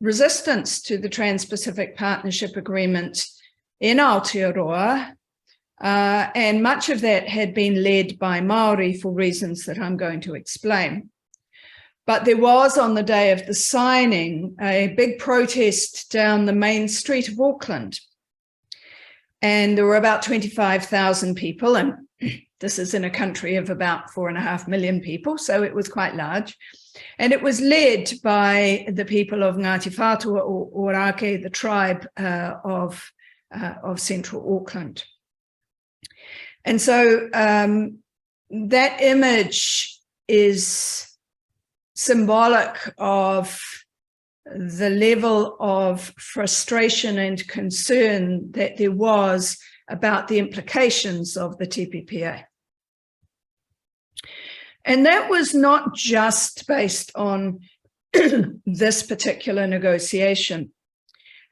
resistance to the Trans-Pacific Partnership Agreement in Aotearoa, and much of that had been led by Māori for reasons that I'm going to explain. But there was, on the day of the signing, a big protest down the main street of Auckland. And there were about 25,000 people, and this is in a country of about 4.5 million people, so it was quite large. And it was led by the people of Ngāti Whātua or Orake, the tribe of central Auckland. And so that image is symbolic of the level of frustration and concern that there was about the implications of the TPPA. And that was not just based on this particular negotiation.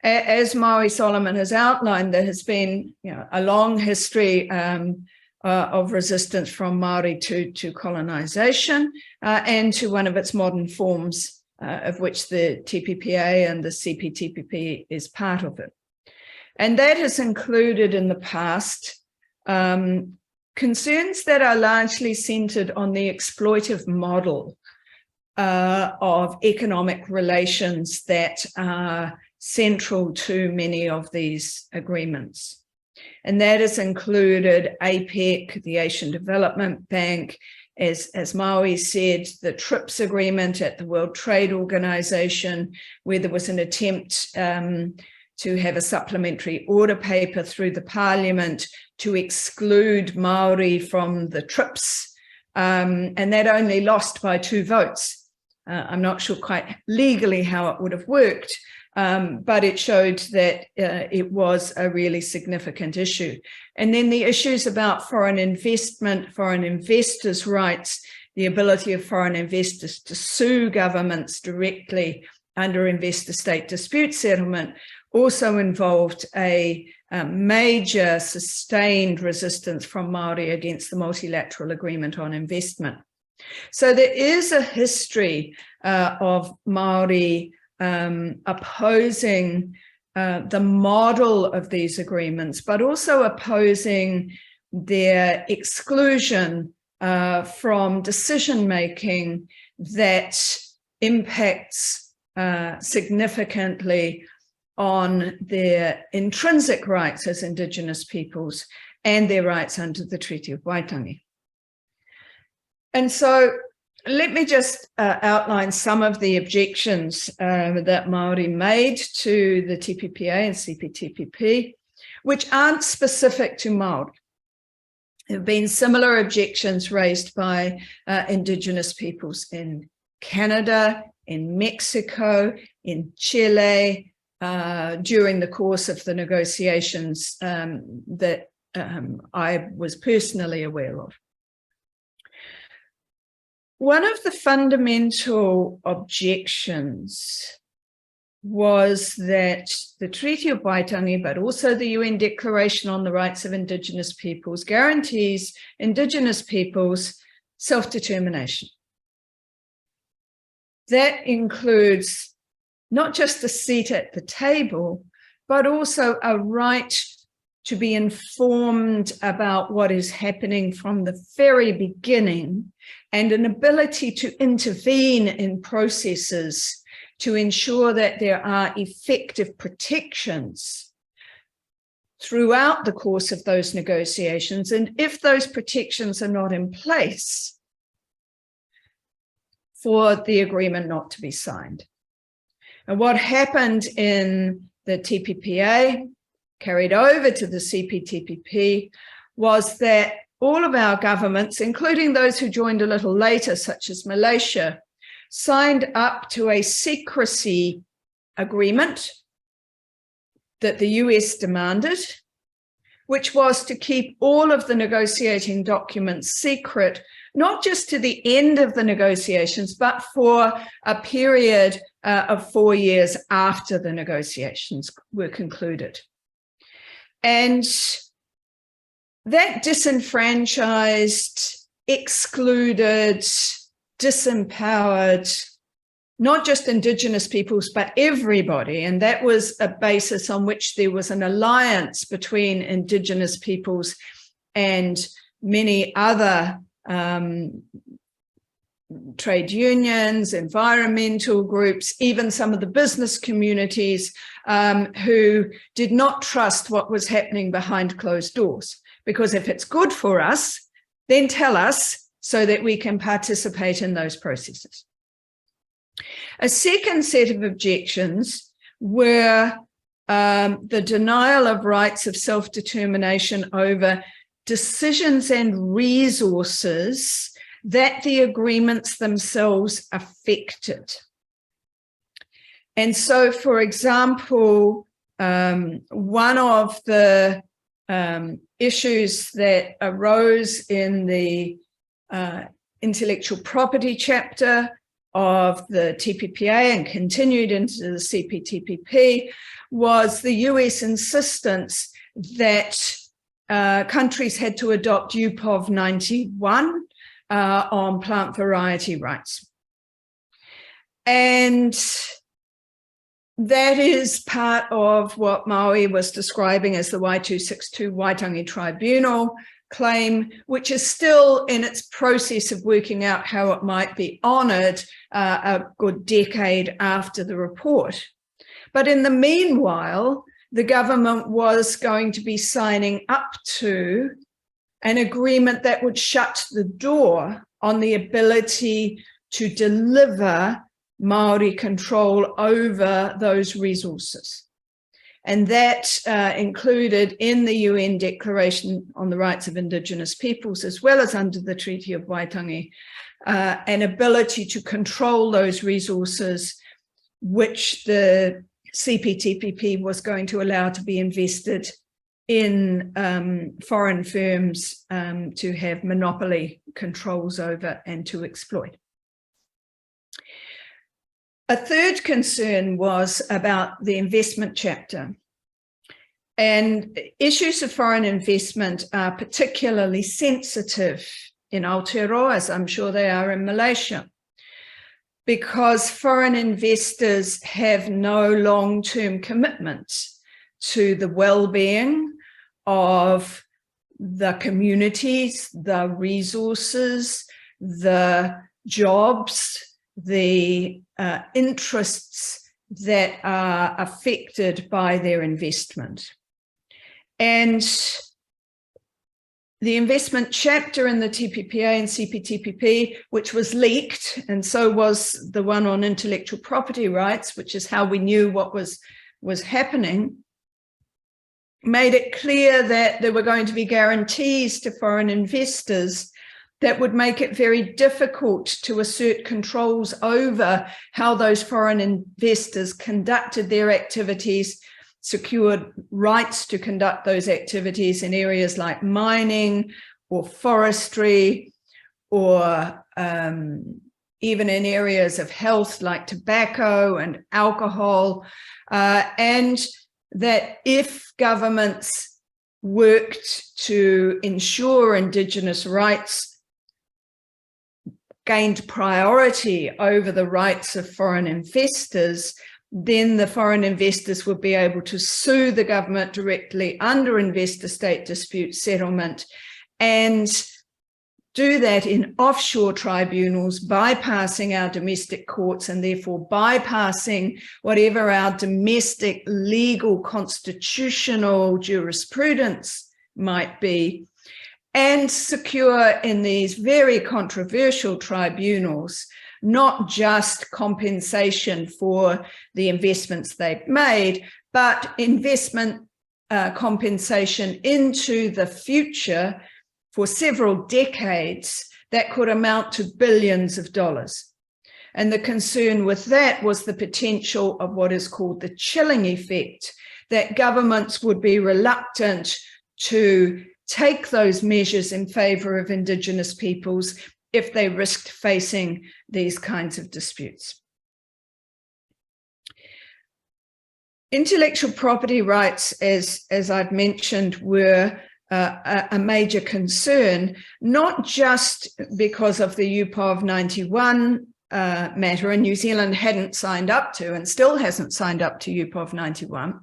As Maui Solomon has outlined, there has been a long history of resistance from Māori to colonisation and to one of its modern forms, of which the TPPA and the CPTPP is part of it. And that has included in the past concerns that are largely centred on the exploitive model of economic relations that are central to many of these agreements. And that has included APEC, the Asian Development Bank, as Maui said, the TRIPS agreement at the World Trade Organization, where there was an attempt to have a supplementary order paper through the parliament to exclude Māori from the TRIPS, and that only lost by 2 votes. I'm not sure quite legally how it would have worked, but it showed that it was a really significant issue. And then the issues about foreign investment, foreign investors' rights, the ability of foreign investors to sue governments directly under investor-state dispute settlement also involved a major sustained resistance from Māori against the multilateral agreement on investment. So there is a history of Māori opposing the model of these agreements, but also opposing their exclusion from decision-making that impacts significantly on their intrinsic rights as Indigenous peoples and their rights under the Treaty of Waitangi. And so let me just outline some of the objections that Māori made to the TPPA and CPTPP, which aren't specific to Māori. There have been similar objections raised by Indigenous peoples in Canada, in Mexico, in Chile, during the course of the negotiations that I was personally aware of. One of the fundamental objections was that the Treaty of Waitangi, but also the UN Declaration on the Rights of Indigenous Peoples, guarantees Indigenous peoples self-determination. That includes not just a seat at the table, but also a right to be informed about what is happening from the very beginning, and an ability to intervene in processes to ensure that there are effective protections throughout the course of those negotiations. And if those protections are not in place, for the agreement not to be signed. And what happened in the TPPA, carried over to the CPTPP, was that all of our governments, including those who joined a little later, such as Malaysia, signed up to a secrecy agreement that the US demanded, which was to keep all of the negotiating documents secret, not just to the end of the negotiations, but for a period of 4 years after the negotiations were concluded. And that disenfranchised, excluded, disempowered, not just Indigenous peoples, but everybody. And that was a basis on which there was an alliance between Indigenous peoples and many other trade unions, environmental groups, even some of the business communities who did not trust what was happening behind closed doors. Because if it's good for us, then tell us so that we can participate in those processes. A second set of objections were the denial of rights of self-determination over decisions and resources that the agreements themselves affected. And so, for example, one of the issues that arose in the intellectual property chapter of the TPPA and continued into the CPTPP was the US insistence that countries had to adopt UPOV 91 on plant variety rights. And that is part of what Maui was describing as the Y262 Waitangi Tribunal claim, which is still in its process of working out how it might be honoured a good decade after the report. But in the meanwhile, the government was going to be signing up to an agreement that would shut the door on the ability to deliver Māori control over those resources. And that included in the UN Declaration on the Rights of Indigenous Peoples, as well as under the Treaty of Waitangi, an ability to control those resources, which the CPTPP was going to allow to be invested in foreign firms to have monopoly controls over and to exploit. A third concern was about the investment chapter. And issues of foreign investment are particularly sensitive in Aotearoa, as I'm sure they are in Malaysia, because foreign investors have no long-term commitment to the well-being of the communities, the resources, the jobs, the interests that are affected by their investment. And the investment chapter in the TPPA and CPTPP, which was leaked, and so was the one on intellectual property rights, which is how we knew what was happening, made it clear that there were going to be guarantees to foreign investors that would make it very difficult to assert controls over how those foreign investors conducted their activities, secured rights to conduct those activities in areas like mining or forestry, or even in areas of health like tobacco and alcohol, and that if governments worked to ensure Indigenous rights gained priority over the rights of foreign investors, then the foreign investors would be able to sue the government directly under investor-state dispute settlement and do that in offshore tribunals, bypassing our domestic courts and therefore bypassing whatever our domestic legal constitutional jurisprudence might be, and secure in these very controversial tribunals not just compensation for the investments they've made, but investment compensation into the future for several decades that could amount to billions of dollars. And the concern with that was the potential of what is called the chilling effect, that governments would be reluctant to take those measures in favor of Indigenous peoples if they risked facing these kinds of disputes. Intellectual property rights, as I've mentioned, were a major concern, not just because of the UPOV 91 matter, and New Zealand hadn't signed up to and still hasn't signed up to UPOV 91,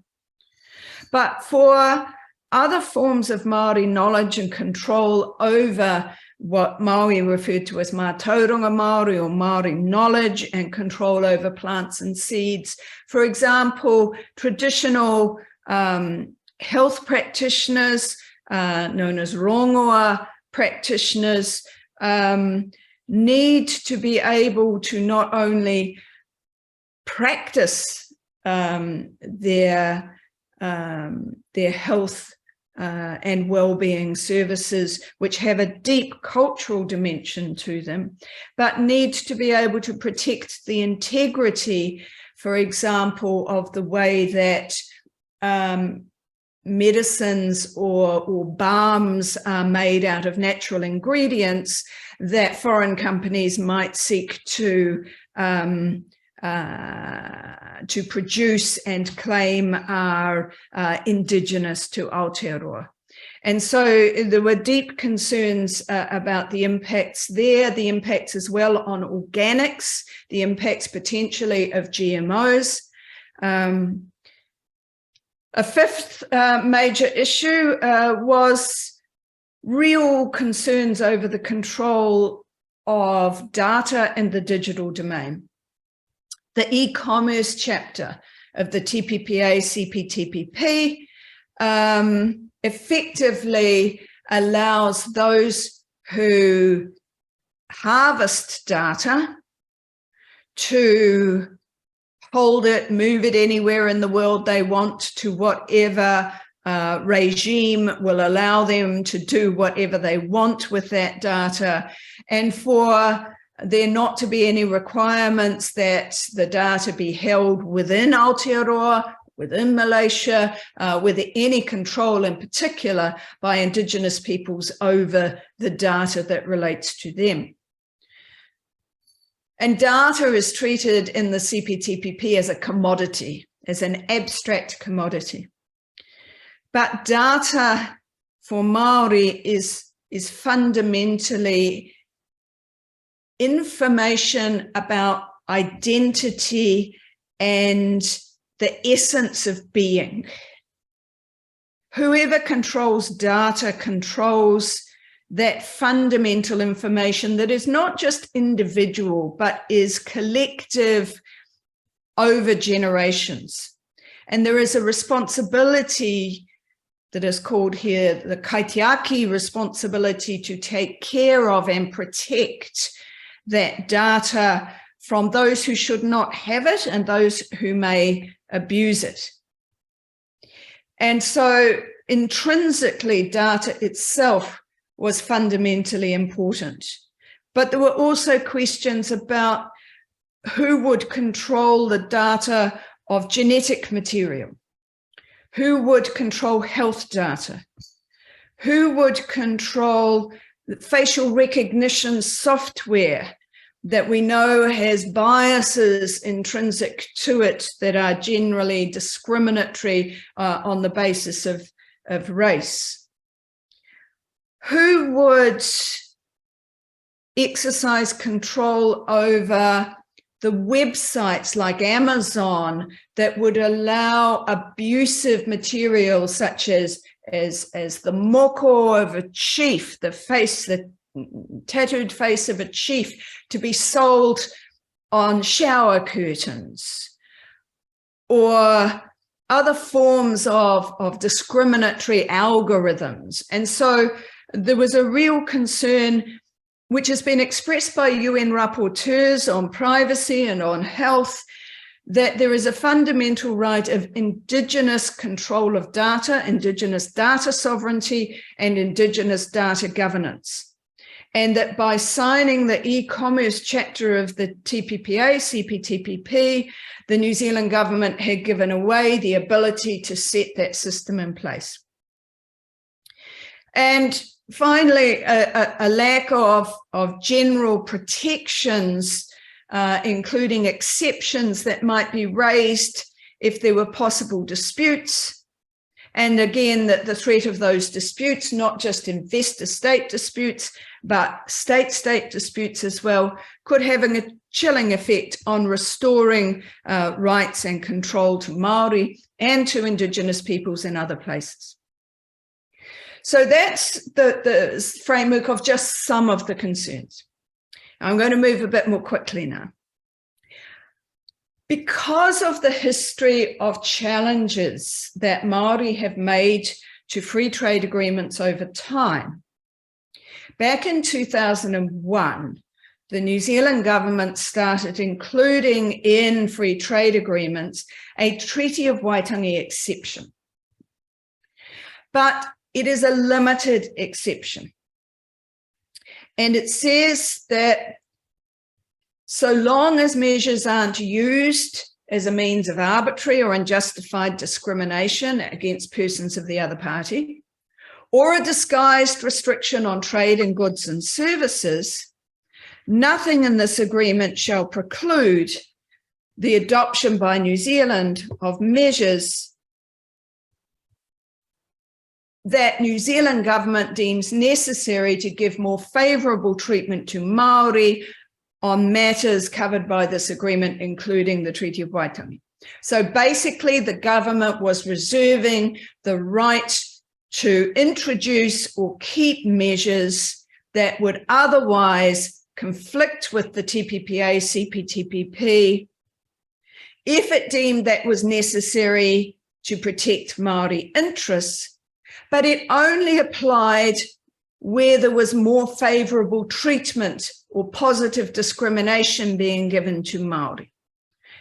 but for other forms of Māori knowledge and control over what Maui referred to as mātauranga Māori, or Māori knowledge and control over plants and seeds. For example, traditional health practitioners, known as rongoa practitioners, need to be able to not only practice their health and well-being services, which have a deep cultural dimension to them, but need to be able to protect the integrity, for example, of the way that medicines or balms are made out of natural ingredients that foreign companies might seek to produce and claim are indigenous to Aotearoa. And so there were deep concerns about the impacts there, the impacts as well on organics, the impacts potentially of GMOs. A fifth major issue was real concerns over the control of data in the digital domain. The e-commerce chapter of the TPPA CPTPP effectively allows those who harvest data to hold it, move it anywhere in the world they want, to whatever regime will allow them to do whatever they want with that data, and for there not to be any requirements that the data be held within Aotearoa, within Malaysia, with any control in particular by Indigenous peoples over the data that relates to them. And data is treated in the CPTPP as a commodity, as an abstract commodity. But data for Māori is fundamentally information about identity and the essence of being. Whoever controls data controls that fundamental information that is not just individual, but is collective over generations. And there is a responsibility that is called here the kaitiaki responsibility to take care of and protect that data from those who should not have it and those who may abuse it. And so intrinsically, data itself was fundamentally important. But there were also questions about who would control the data of genetic material, who would control health data, who would control facial recognition software that we know has biases intrinsic to it that are generally discriminatory on the basis of race. Who would exercise control over the websites like Amazon that would allow abusive material such as the moko of a chief, the tattooed face of a chief, to be sold on shower curtains, or other forms of discriminatory algorithms. And so there was a real concern, which has been expressed by UN rapporteurs on privacy and on health, that there is a fundamental right of Indigenous control of data, Indigenous data sovereignty, and Indigenous data governance. And that by signing the e-commerce chapter of the TPPA, CPTPP, the New Zealand government had given away the ability to set that system in place. And finally, a lack of general protections, including exceptions that might be raised if there were possible disputes. And again, that the threat of those disputes, not just investor-state disputes, but state-state disputes as well, could have a chilling effect on restoring rights and control to Māori and to Indigenous peoples in other places. So that's the framework of just some of the concerns. I'm going to move a bit more quickly now. Because of the history of challenges that Māori have made to free trade agreements over time, back in 2001, the New Zealand government started including in free trade agreements a Treaty of Waitangi exception. But it is a limited exception. And it says that so long as measures aren't used as a means of arbitrary or unjustified discrimination against persons of the other party, or a disguised restriction on trade in goods and services, nothing in this agreement shall preclude the adoption by New Zealand of measures that New Zealand government deems necessary to give more favourable treatment to Māori on matters covered by this agreement, including the Treaty of Waitangi. So basically, the government was reserving the right to introduce or keep measures that would otherwise conflict with the TPPA, CPTPP, if it deemed that was necessary to protect Māori interests, but it only applied where there was more favourable treatment or positive discrimination being given to Māori.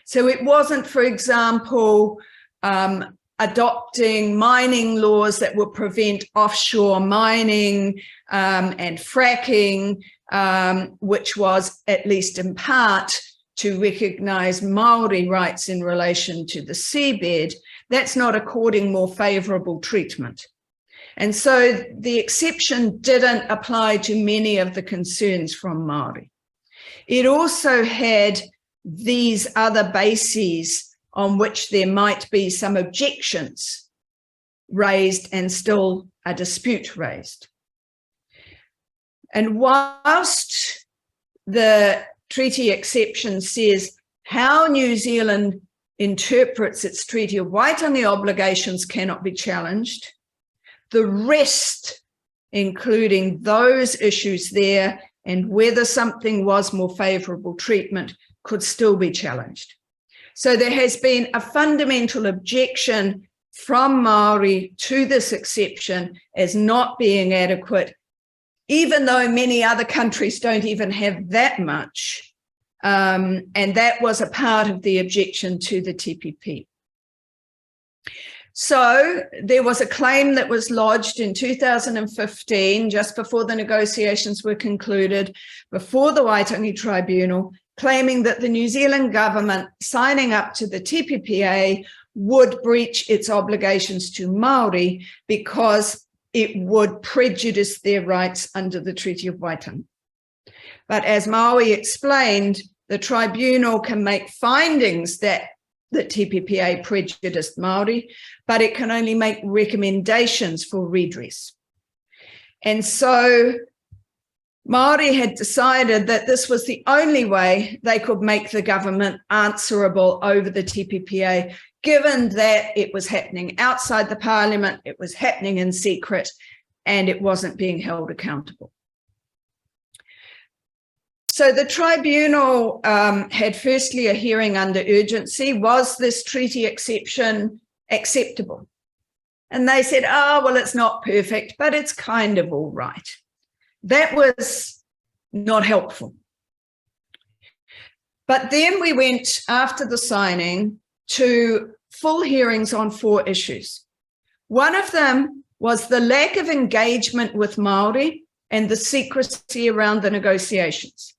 So it wasn't, for example, adopting mining laws that would prevent offshore mining and fracking which was, at least in part, to recognise Māori rights in relation to the seabed, that's not according more favourable treatment. And so the exception didn't apply to many of the concerns from Māori. It also had these other bases on which there might be some objections raised and still a dispute raised. And whilst the treaty exception says how New Zealand interprets its Treaty of Waitangi obligations cannot be challenged, the rest, including those issues there and whether something was more favourable treatment, could still be challenged. So there has been a fundamental objection from Māori to this exception as not being adequate, even though many other countries don't even have that much. And that was a part of the objection to the TPP. So there was a claim that was lodged in 2015, just before the negotiations were concluded, before the Waitangi Tribunal, claiming that the New Zealand government signing up to the TPPA would breach its obligations to Māori because it would prejudice their rights under the Treaty of Waitangi. But as Maui explained, the tribunal can make findings that the TPPA prejudiced Māori, but it can only make recommendations for redress. And so Māori had decided that this was the only way they could make the government answerable over the TPPA, given that it was happening outside the parliament, it was happening in secret, and it wasn't being held accountable. So the tribunal had firstly a hearing under urgency. Was this treaty exception acceptable? And they said, oh, well, it's not perfect, but it's kind of all right. That was not helpful. But then we went, after the signing, to full hearings on 4 issues. One of them was the lack of engagement with Māori and the secrecy around the negotiations.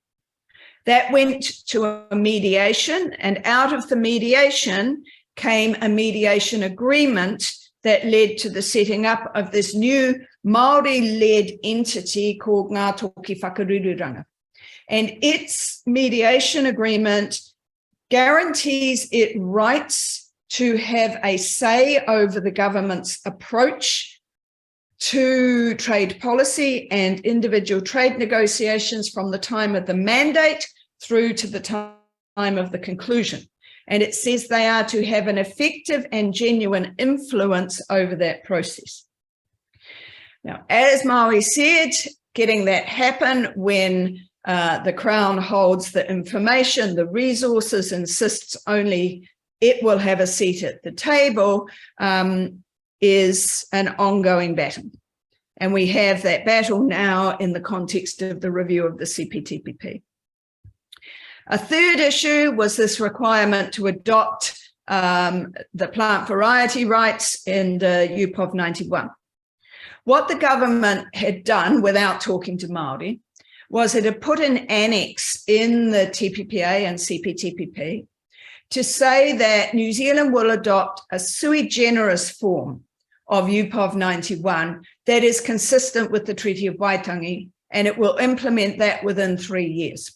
That went to a mediation, and out of the mediation came a mediation agreement that led to the setting up of this new Māori-led entity called Ngā Toki Whakarururanga. And its mediation agreement guarantees it rights to have a say over the government's approach to trade policy and individual trade negotiations from the time of the mandate through to the time of the conclusion. And it says they are to have an effective and genuine influence over that process. Now, as Maui said, getting that happen when the Crown holds the information, the resources, insists only it will have a seat at the table, is an ongoing battle. And we have that battle now in the context of the review of the CPTPP. A third issue was this requirement to adopt the plant variety rights in the UPOV 91. What the government had done without talking to Māori was it had put an annex in the TPPA and CPTPP to say that New Zealand will adopt a sui generis form of UPOV 91 that is consistent with the Treaty of Waitangi, and it will implement that within 3 years.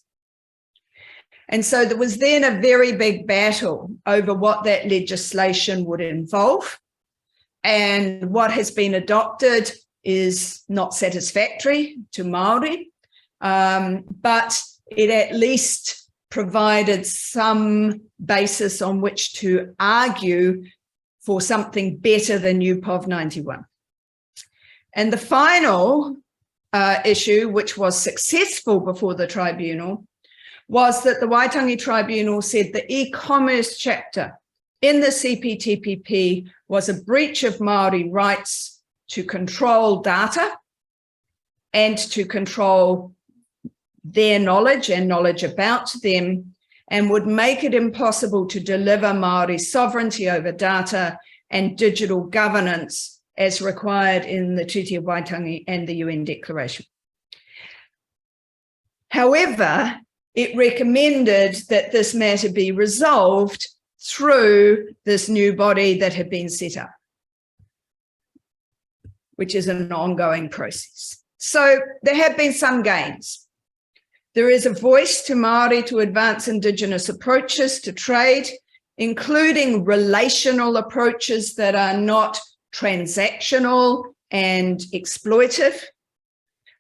And so there was then a very big battle over what that legislation would involve. And what has been adopted is not satisfactory to Māori, but it at least provided some basis on which to argue for something better than UPOV 91. And the final issue, which was successful before the tribunal, was that the Waitangi Tribunal said the e-commerce chapter in the CPTPP was a breach of Māori rights to control data and to control their knowledge and knowledge about them, and would make it impossible to deliver Māori sovereignty over data and digital governance as required in the Treaty of Waitangi and the UN Declaration. However, it recommended that this matter be resolved through this new body that had been set up, which is an ongoing process. So there have been some gains. There is a voice to Māori to advance Indigenous approaches to trade, including relational approaches that are not transactional and exploitive.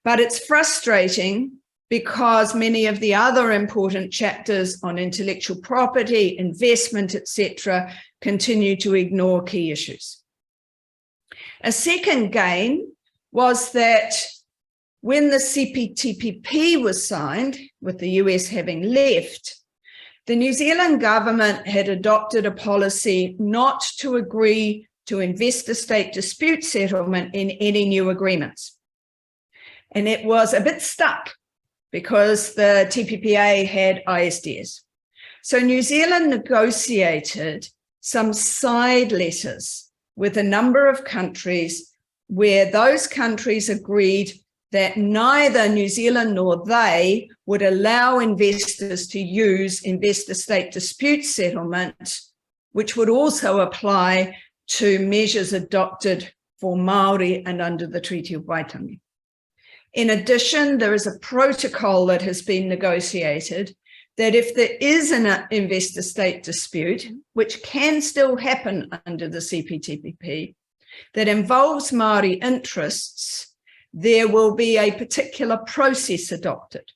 But it's frustrating because many of the other important chapters on intellectual property, investment, etc., continue to ignore key issues. A second gain was that when the CPTPP was signed, with the US having left, the New Zealand government had adopted a policy not to agree to investor-state dispute settlement in any new agreements. And it was a bit stuck because the TPPA had ISDS. So New Zealand negotiated some side letters with a number of countries where those countries agreed that neither New Zealand nor they would allow investors to use investor-state dispute settlement, which would also apply to measures adopted for Māori and under the Treaty of Waitangi. In addition, there is a protocol that has been negotiated that if there is an investor-state dispute, which can still happen under the CPTPP, that involves Māori interests, there will be a particular process adopted.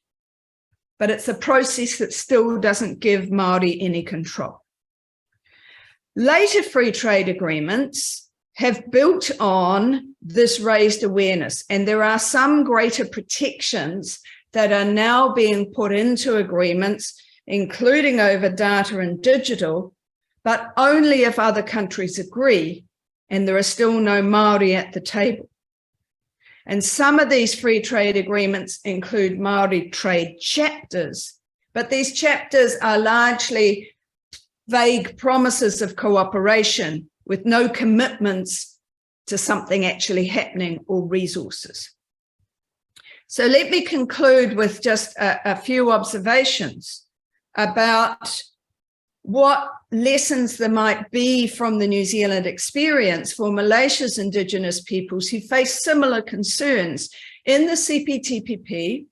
But it's a process that still doesn't give Māori any control. Later free trade agreements have built on this raised awareness, and there are some greater protections that are now being put into agreements, including over data and digital, but only if other countries agree, and there are still no Māori at the table. And some of these free trade agreements include Māori trade chapters, but these chapters are largely vague promises of cooperation with no commitments to something actually happening or resources. So let me conclude with just a few observations about what lessons there might be from the New Zealand experience for Malaysia's Indigenous peoples who face similar concerns in the CPTPP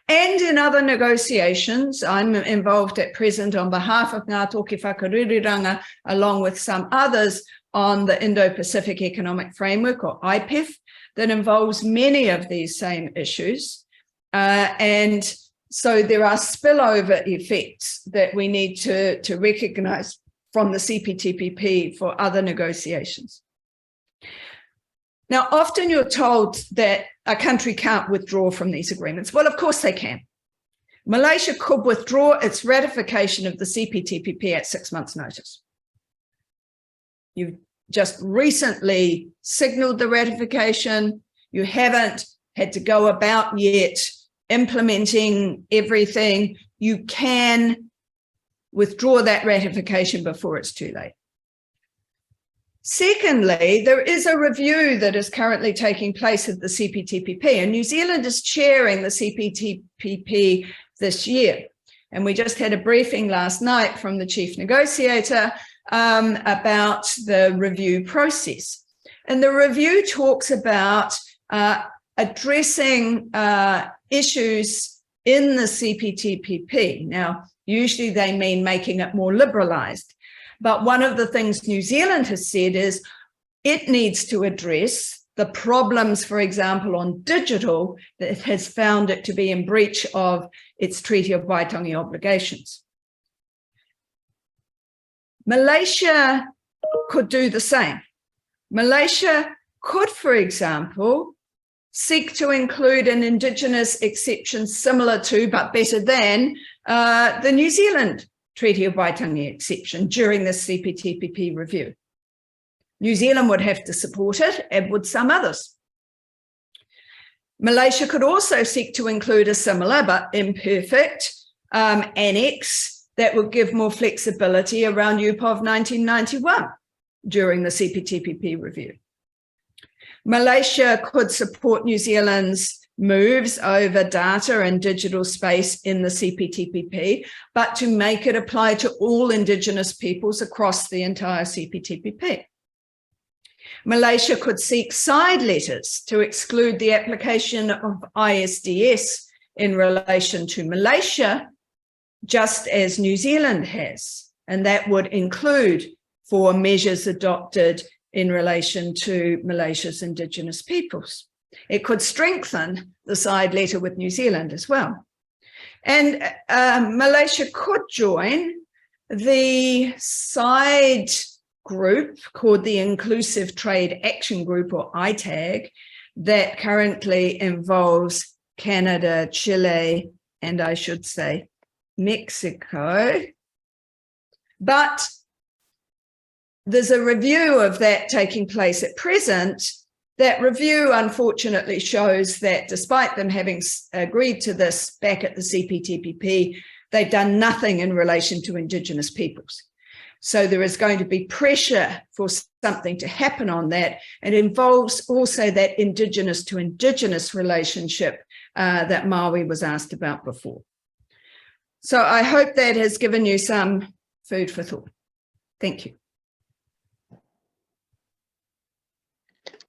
and in other negotiations. I'm involved at present on behalf of Ngā Toki Whakareriranga, along with some others, on the Indo-Pacific Economic Framework, or IPEF, that involves many of these same issues. And so there are spillover effects that we need to recognise from the CPTPP for other negotiations. Now, often you're told that a country can't withdraw from these agreements. Well, of course they can. Malaysia could withdraw its ratification of the CPTPP at 6 months' notice. You've just recently signalled the ratification. You haven't had to go about yet implementing everything. You can withdraw that ratification before it's too late. Secondly, there is a review that is currently taking place at the CPTPP, and New Zealand is chairing the CPTPP this year. And we just had a briefing last night from the chief negotiator about the review process. And the review talks about addressing issues in the CPTPP. Now, usually they mean making it more liberalised. But one of the things New Zealand has said is it needs to address the problems, for example, on digital, that it has found it to be in breach of its Treaty of Waitangi obligations. Malaysia could do the same. Malaysia could, for example, seek to include an Indigenous exception similar to, but better than, the New Zealand Treaty of Waitangi exception during the CPTPP review. New Zealand would have to support it, and would some others. Malaysia could also seek to include a similar but imperfect annex that would give more flexibility around UPOV 1991 during the CPTPP review. Malaysia could support New Zealand's moves over data and digital space in the CPTPP, but to make it apply to all Indigenous peoples across the entire CPTPP. Malaysia could seek side letters to exclude the application of ISDS in relation to Malaysia, just as New Zealand has, and that would include for measures adopted in relation to Malaysia's Indigenous peoples. It could strengthen the side letter with New Zealand as well. And Malaysia could join the side group called the Inclusive Trade Action Group, or ITAG, that currently involves Canada, Chile, and I should say Mexico. But there's a review of that taking place at present. That review, unfortunately, shows that despite them having agreed to this back at the CPTPP, they've done nothing in relation to Indigenous peoples. So there is going to be pressure for something to happen on that. It involves also that Indigenous to Indigenous relationship that Māori was asked about before. So I hope that has given you some food for thought. Thank you.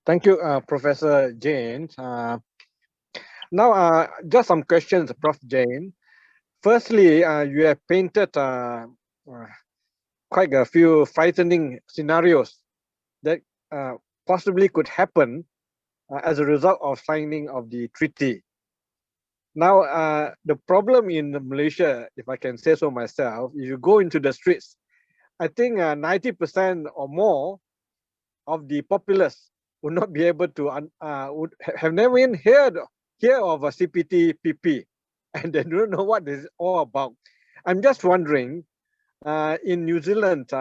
Thank you, Professor Jane. Now, just some questions, Prof. Jane. Firstly, you have painted quite a few frightening scenarios that possibly could happen as a result of signing of the treaty. Now, the problem in Malaysia, if I can say so myself, if you go into the streets, I think 90% or more of the populace would not be able to, would have never even heard of a CPTPP, and they don't know what this is all about. I'm just wondering, in New Zealand,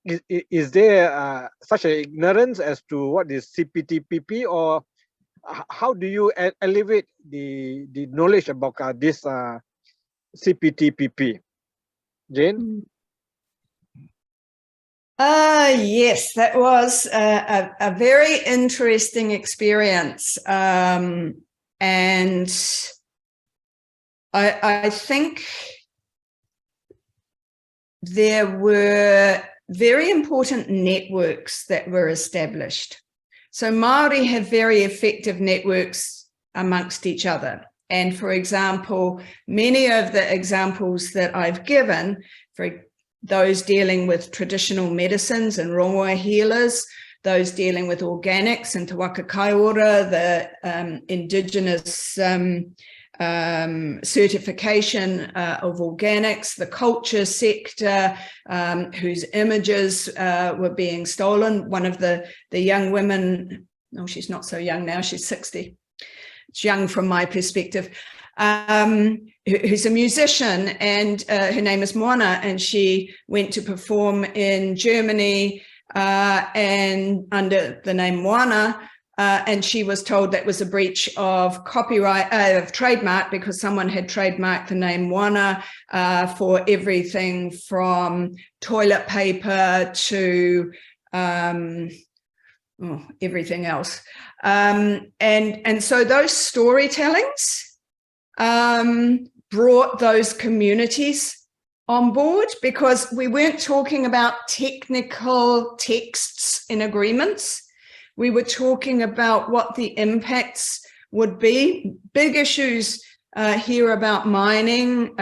is there such an ignorance as to what is CPTPP, or how do you elevate the knowledge about this CPTPP? Jane? Yes, that was a very interesting experience. And I think there were very important networks that were established. So Māori have very effective networks amongst each other. And for example, many of the examples that I've given, for those dealing with traditional medicines and rongoa healers, those dealing with organics and te waka kaiora, the Indigenous certification of organics, the culture sector, whose images were being stolen. One of the young women, no, she's not so young now, she's 60. It's young from my perspective. Who's a musician, and her name is Moana, and she went to perform in Germany and under the name Moana, and she was told that was a breach of copyright, of trademark, because someone had trademarked the name Moana for everything from toilet paper to everything else. And so those storytellings brought those communities on board, because we weren't talking about technical texts in agreements. We were talking about what the impacts would be. Big issues here about mining,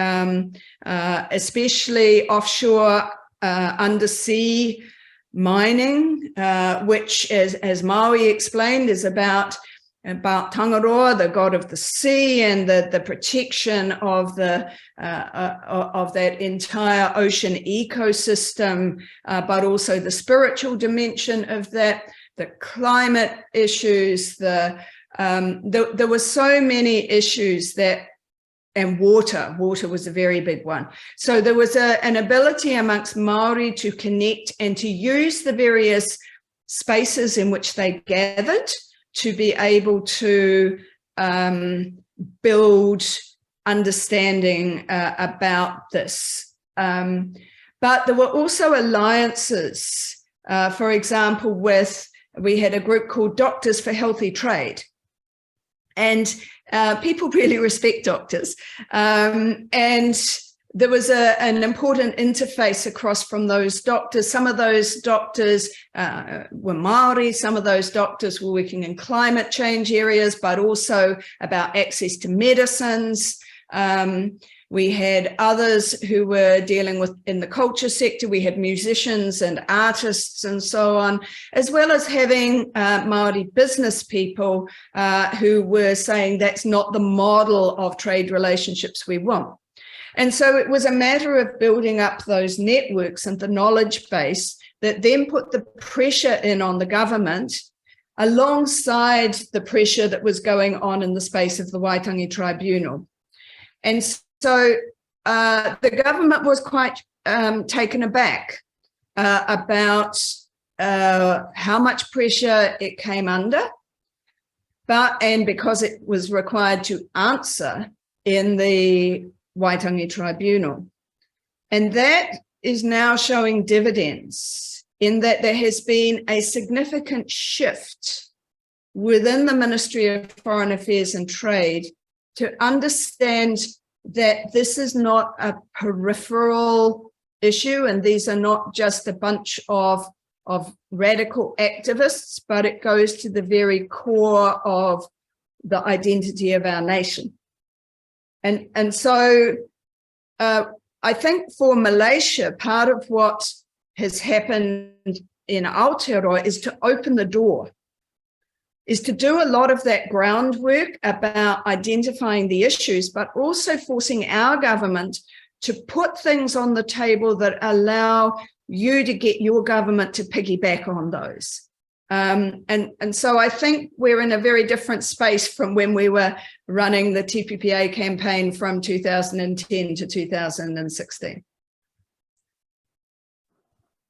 especially offshore undersea mining, which, as Maui explained, is about Tangaroa, the god of the sea, and the protection of the of that entire ocean ecosystem, but also the spiritual dimension of that, the climate issues, there were so many issues that, and water was a very big one. So there was an ability amongst Māori to connect and to use the various spaces in which they gathered to be able to build understanding about this. But there were also alliances, for example, we had a group called Doctors for Healthy Trade, And people really respect doctors. And there was an important interface across from those doctors. Some of those doctors were Māori, some of those doctors were working in climate change areas, but also about access to medicines. We had others who were dealing with in the culture sector. We had musicians and artists and so on, as well as having Māori business people who were saying that's not the model of trade relationships we want. And so it was a matter of building up those networks and the knowledge base that then put the pressure in on the government alongside the pressure that was going on in the space of the Waitangi Tribunal. And so the government was quite taken aback about how much pressure it came under, and because it was required to answer in the Waitangi Tribunal. And that is now showing dividends in that there has been a significant shift within the Ministry of Foreign Affairs and Trade to understand that this is not a peripheral issue and these are not just a bunch of radical activists, but it goes to the very core of the identity of our nation. And so I think for Malaysia, part of what has happened in Aotearoa is to open the door, is to do a lot of that groundwork about identifying the issues, but also forcing our government to put things on the table that allow you to get your government to piggyback on those. And so I think we're in a very different space from when we were running the TPPA campaign from 2010 to 2016.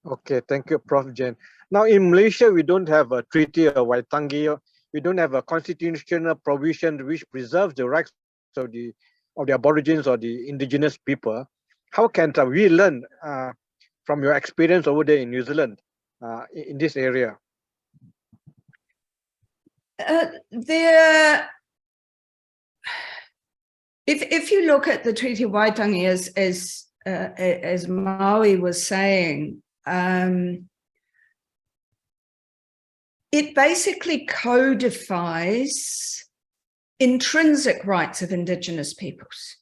Okay, thank you, Prof. Jane. Now in Malaysia, we don't have a treaty of Waitangi. We don't have a constitutional provision which preserves the rights of the Aborigines or the indigenous people. How can we learn from your experience over there in New Zealand in this area? If you look at the Treaty of Waitangi, as Maui was saying, it basically codifies intrinsic rights of Indigenous peoples.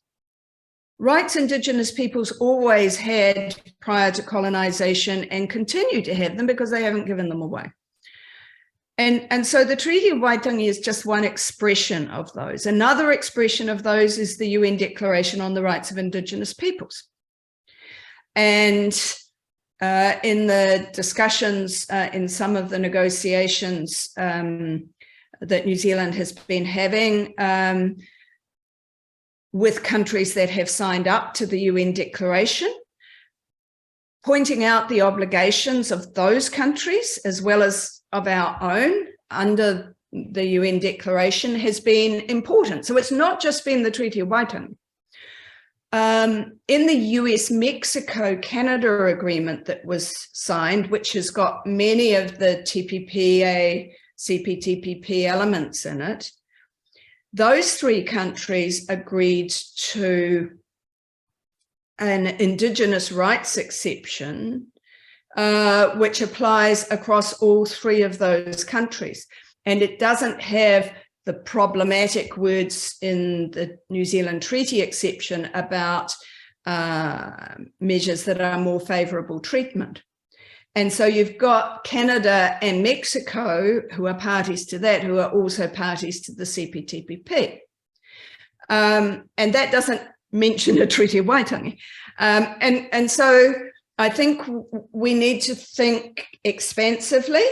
Rights Indigenous peoples always had prior to colonization and continue to have them because they haven't given them away. And so the Treaty of Waitangi is just one expression of those. Another expression of those is the UN Declaration on the Rights of Indigenous Peoples. And in the discussions, in some of the negotiations that New Zealand has been having with countries that have signed up to the UN Declaration, pointing out the obligations of those countries as well as of our own under the UN Declaration has been important. So it's not just been the Treaty of Waitangi. In the US-Mexico-Canada agreement that was signed, which has got many of the TPPA, CPTPP elements in it, those three countries agreed to an Indigenous rights exception, which applies across all three of those countries. And it doesn't have the problematic words in the New Zealand treaty exception about measures that are more favourable treatment. And so you've got Canada and Mexico, who are parties to that, who are also parties to the CPTPP. And that doesn't mention a Treaty of Waitangi. And so I think we need to think expansively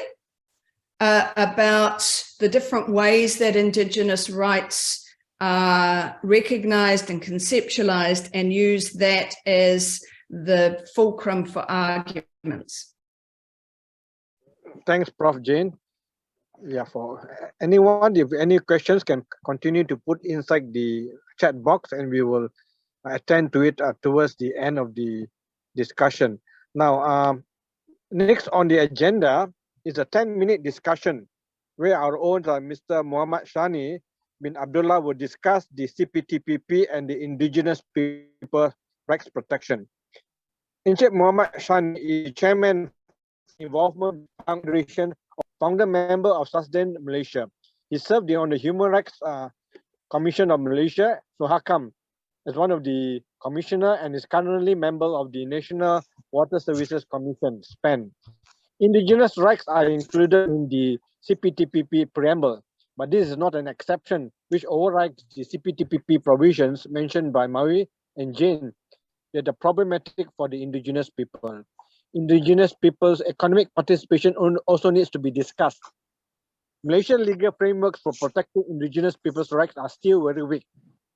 about the different ways that Indigenous rights are recognised and conceptualised, and use that as the fulcrum for arguments. Thanks, Prof. Jane. Yeah, for anyone, if any questions can continue to put inside the chat box and we will attend to it towards the end of the discussion. Now, next on the agenda is a 10-minute discussion where our own Mr. Muhammad Shani bin Abdullah will discuss the CPTPP and the Indigenous People Rights Protection. Encik Muhammad Shani is Chairman Involvement Foundation, founder member of Sustain Malaysia. He served on the Human Rights Commission of Malaysia, Suhakam, as one of the commissioner and is currently member of the National Water Services Commission, SPAN. Indigenous rights are included in the CPTPP preamble, but this is not an exception which overrides the CPTPP provisions mentioned by Maui and Jane that are problematic for the indigenous people. Indigenous people's economic participation also needs to be discussed. Malaysian legal frameworks for protecting indigenous people's rights are still very weak,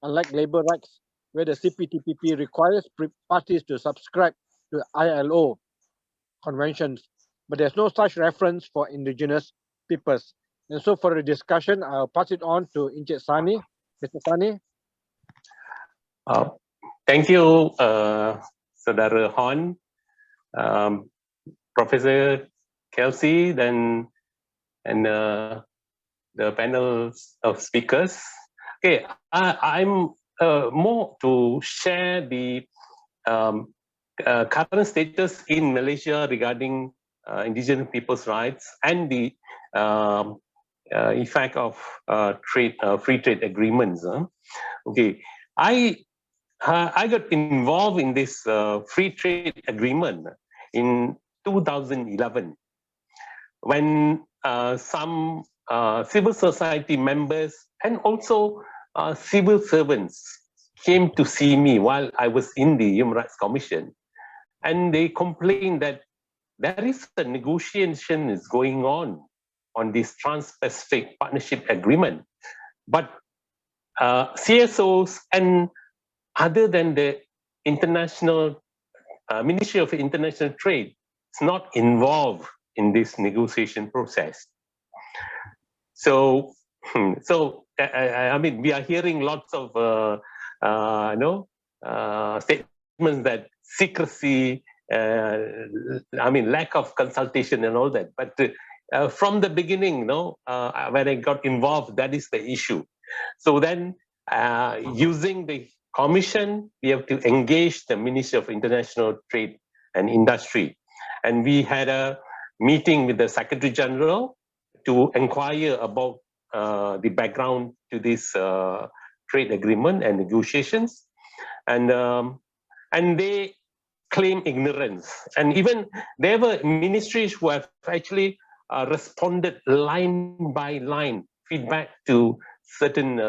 unlike labor rights, where the CPTPP requires parties to subscribe to ILO conventions, but there's no such reference for indigenous peoples. And so for the discussion, I'll pass it on to Encik Sani. Mr. Sani. Thank you, Saudara Hon, Professor Kelsey, and the panel of speakers. Okay, I'm more to share the current status in Malaysia regarding indigenous people's rights and the effect of free trade agreements. Okay, I got involved in this free trade agreement in 2011 when some civil society members and also civil servants came to see me while I was in the Human Rights Commission, and they complained that there is a negotiation is going on this Trans-Pacific Partnership Agreement, but CSOs and other than the international Ministry of International Trade is not involved in this negotiation process. So I mean, we are hearing lots of statements that secrecy, I mean, lack of consultation and all that. But from the beginning, when I got involved, that is the issue. So then, using the commission, we have to engage the Ministry of International Trade and Industry, and we had a meeting with the Secretary General to inquire about the background to this trade agreement and negotiations, and they claim ignorance. And even there were ministries who have actually responded line by line feedback to certain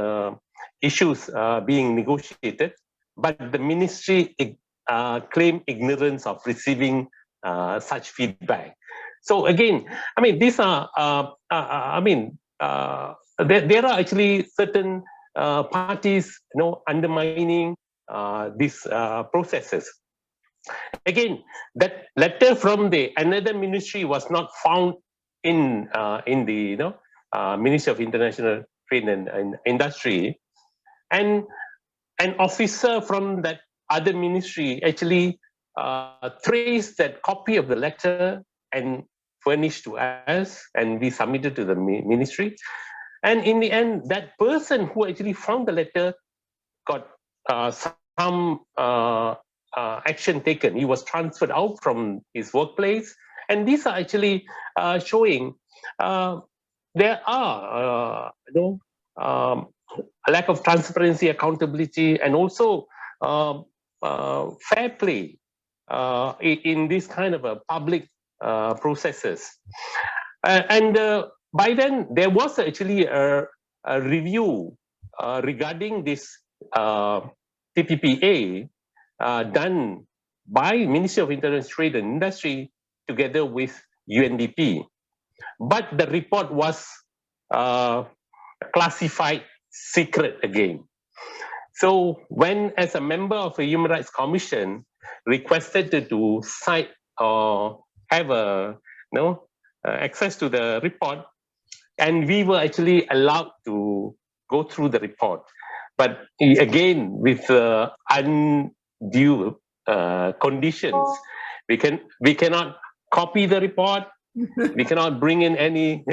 issues being negotiated, but the ministry claimed ignorance of receiving such feedback. So again, I mean, these are, there are actually certain parties, undermining these processes. Again, that letter from the another ministry was not found in the Ministry of International Trade and Industry, and an officer from that other ministry actually traced that copy of the letter and furnished to us, and we submitted to the ministry. And in the end, that person who actually found the letter got some action taken. He was transferred out from his workplace, and these are actually showing there are a lack of transparency, accountability, and also fair play in this kind of a public processes. By then, there was actually a review regarding this TPPA done by Ministry of International Trade and Industry together with UNDP. But the report was classified secret again. So when, as a member of a Human Rights Commission, requested to cite or have access to the report, and we were actually allowed to go through the report. But again, with undue conditions, we cannot copy the report. We cannot bring in any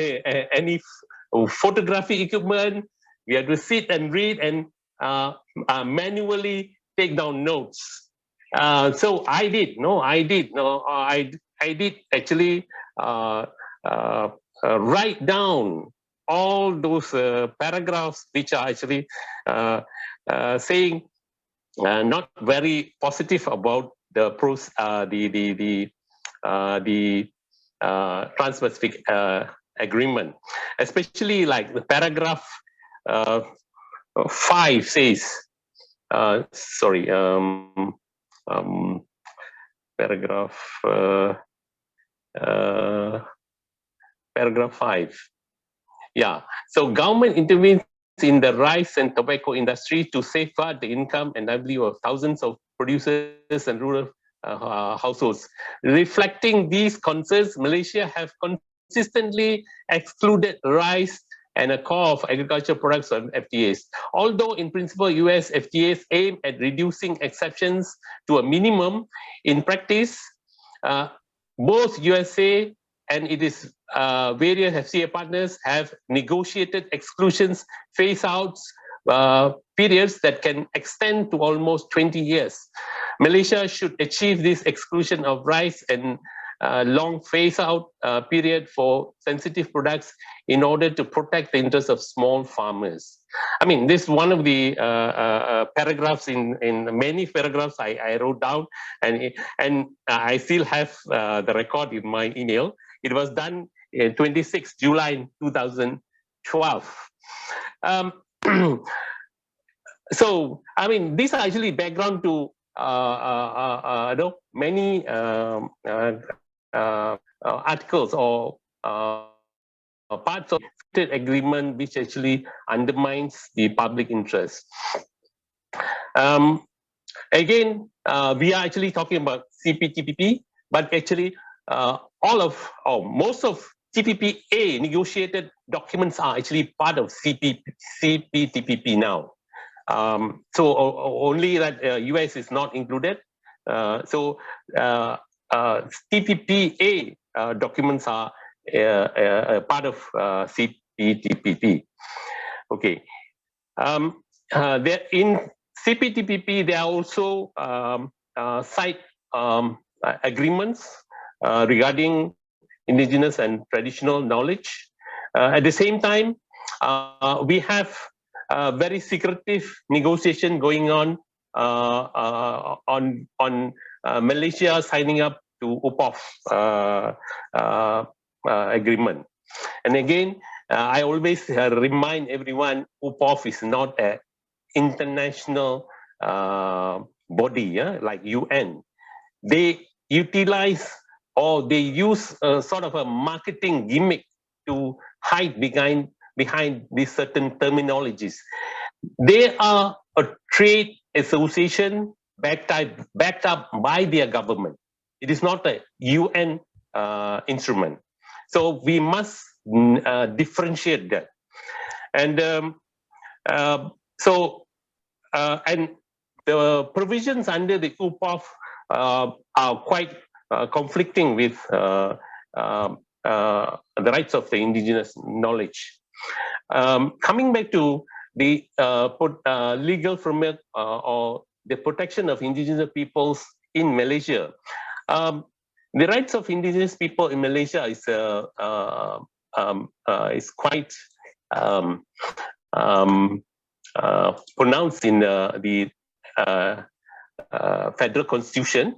photographic equipment. We have to sit and read and manually take down notes. So I did actually write down all those paragraphs which are actually saying not very positive about the Trans-Pacific Agreement, especially like the paragraph 5 says, paragraph 5. Yeah, so government intervenes in the rice and tobacco industry to safeguard the income and livelihood of thousands of producers and rural households. Reflecting these concerns, Malaysia have consistently excluded rice and a core of agricultural products from FTAs. Although in principle, US FTAs aim at reducing exceptions to a minimum, in practice, both USA and it is various FCA partners have negotiated exclusions, phase-outs, periods that can extend to almost 20 years. Malaysia should achieve this exclusion of rice and long phase-out period for sensitive products in order to protect the interests of small farmers. I mean, this is one of the paragraphs in many paragraphs I wrote down, and I still have the record in my email. It was done in 26 July 2012. So, I mean, these are actually background to many articles or parts of the agreement which actually undermines the public interest. Again, we are actually talking about CPTPP, but actually most of TPPA negotiated documents are actually part of CPTPP now. So only that US is not included. So TPPA documents are part of CPTPP. Okay. In CPTPP, there are also side agreements regarding indigenous and traditional knowledge. At the same time, we have very secretive negotiation going on Malaysia signing up to UPOF agreement. And again, I always remind everyone, UPOF is not an international body like UN. They utilize or they use sort of a marketing gimmick to hide behind these certain terminologies. They are a trade association backed up by their government. It is not a UN instrument. So we must differentiate that. And and the provisions under the UPOF are quite conflicting with the rights of the indigenous knowledge. Coming back to the legal framework or the protection of indigenous peoples in Malaysia, the rights of indigenous people in Malaysia is quite pronounced in the Federal Constitution.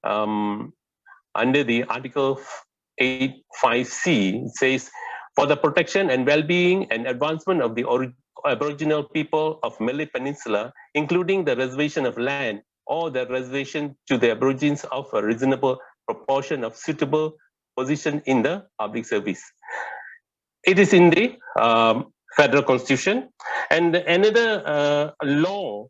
Under the Article 8(5)(c), it says, for the protection and well-being and advancement of the Aboriginal people of Malay Peninsula, including the reservation of land or the reservation to the Aborigines of a reasonable proportion of suitable position in the public service. It is in the Federal Constitution. And another law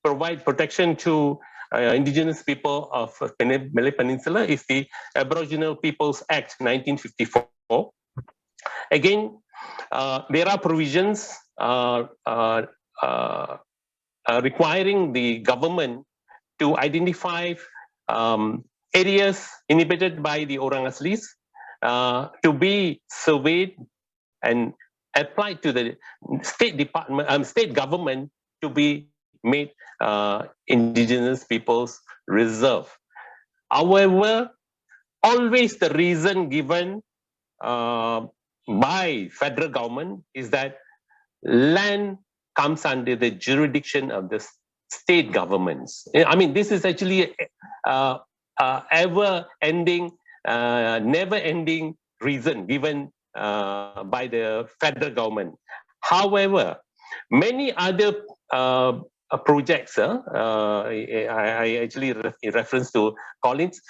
provide protection to indigenous people of Malay Peninsula is the Aboriginal Peoples Act 1954. Again, there are provisions requiring the government to identify areas inhabited by the Orang Aslis to be surveyed and applied to the state department, state government to be made indigenous peoples reserve. However, always the reason given by federal government is that land comes under the jurisdiction of the state governments. I mean, this is actually ever-ending, never-ending reason given by the federal government. However, many other projects, I actually in reference to Collins,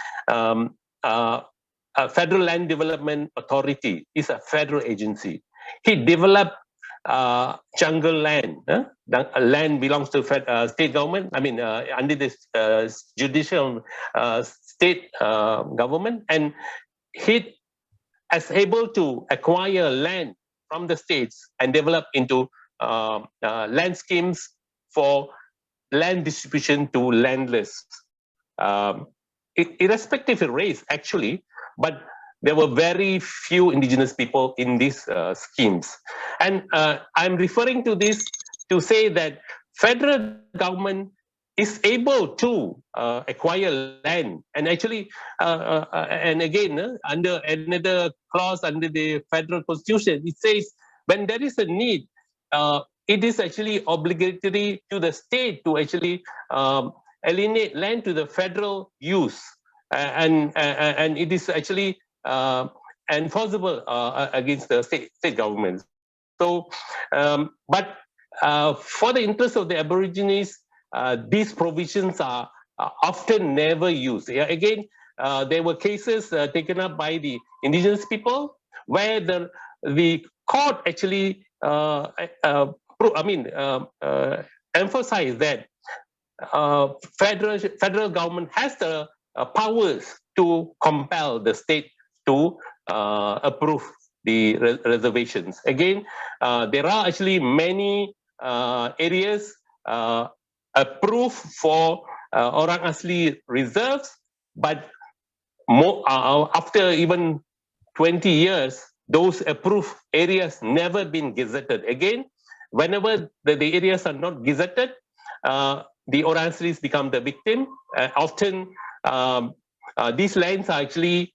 Federal Land Development Authority is a federal agency. He developed jungle land. Land belongs to state government. I mean, under this judicial state government, and he is able to acquire land from the states and develop into land schemes for land distribution to landless, irrespective of race, actually. But there were very few indigenous people in these schemes. And I'm referring to this to say that federal government is able to acquire land. And actually, and again, under another clause under the federal constitution, it says when there is a need, it is actually obligatory to the state to actually alienate land to the federal use. And it is actually enforceable against the state governments. So, but for the interest of the Aborigines, these provisions are often never used. Again, there were cases taken up by the indigenous people where the court actually, emphasized that federal government has the powers to compel the state to approve the reservations. Again, there are actually many areas approved for Orang Asli reserves, but after even 20 years, those approved areas never been gazetted. Again, whenever the areas are not gazetted, the Orang Aslis become the victim. Often, these lands are actually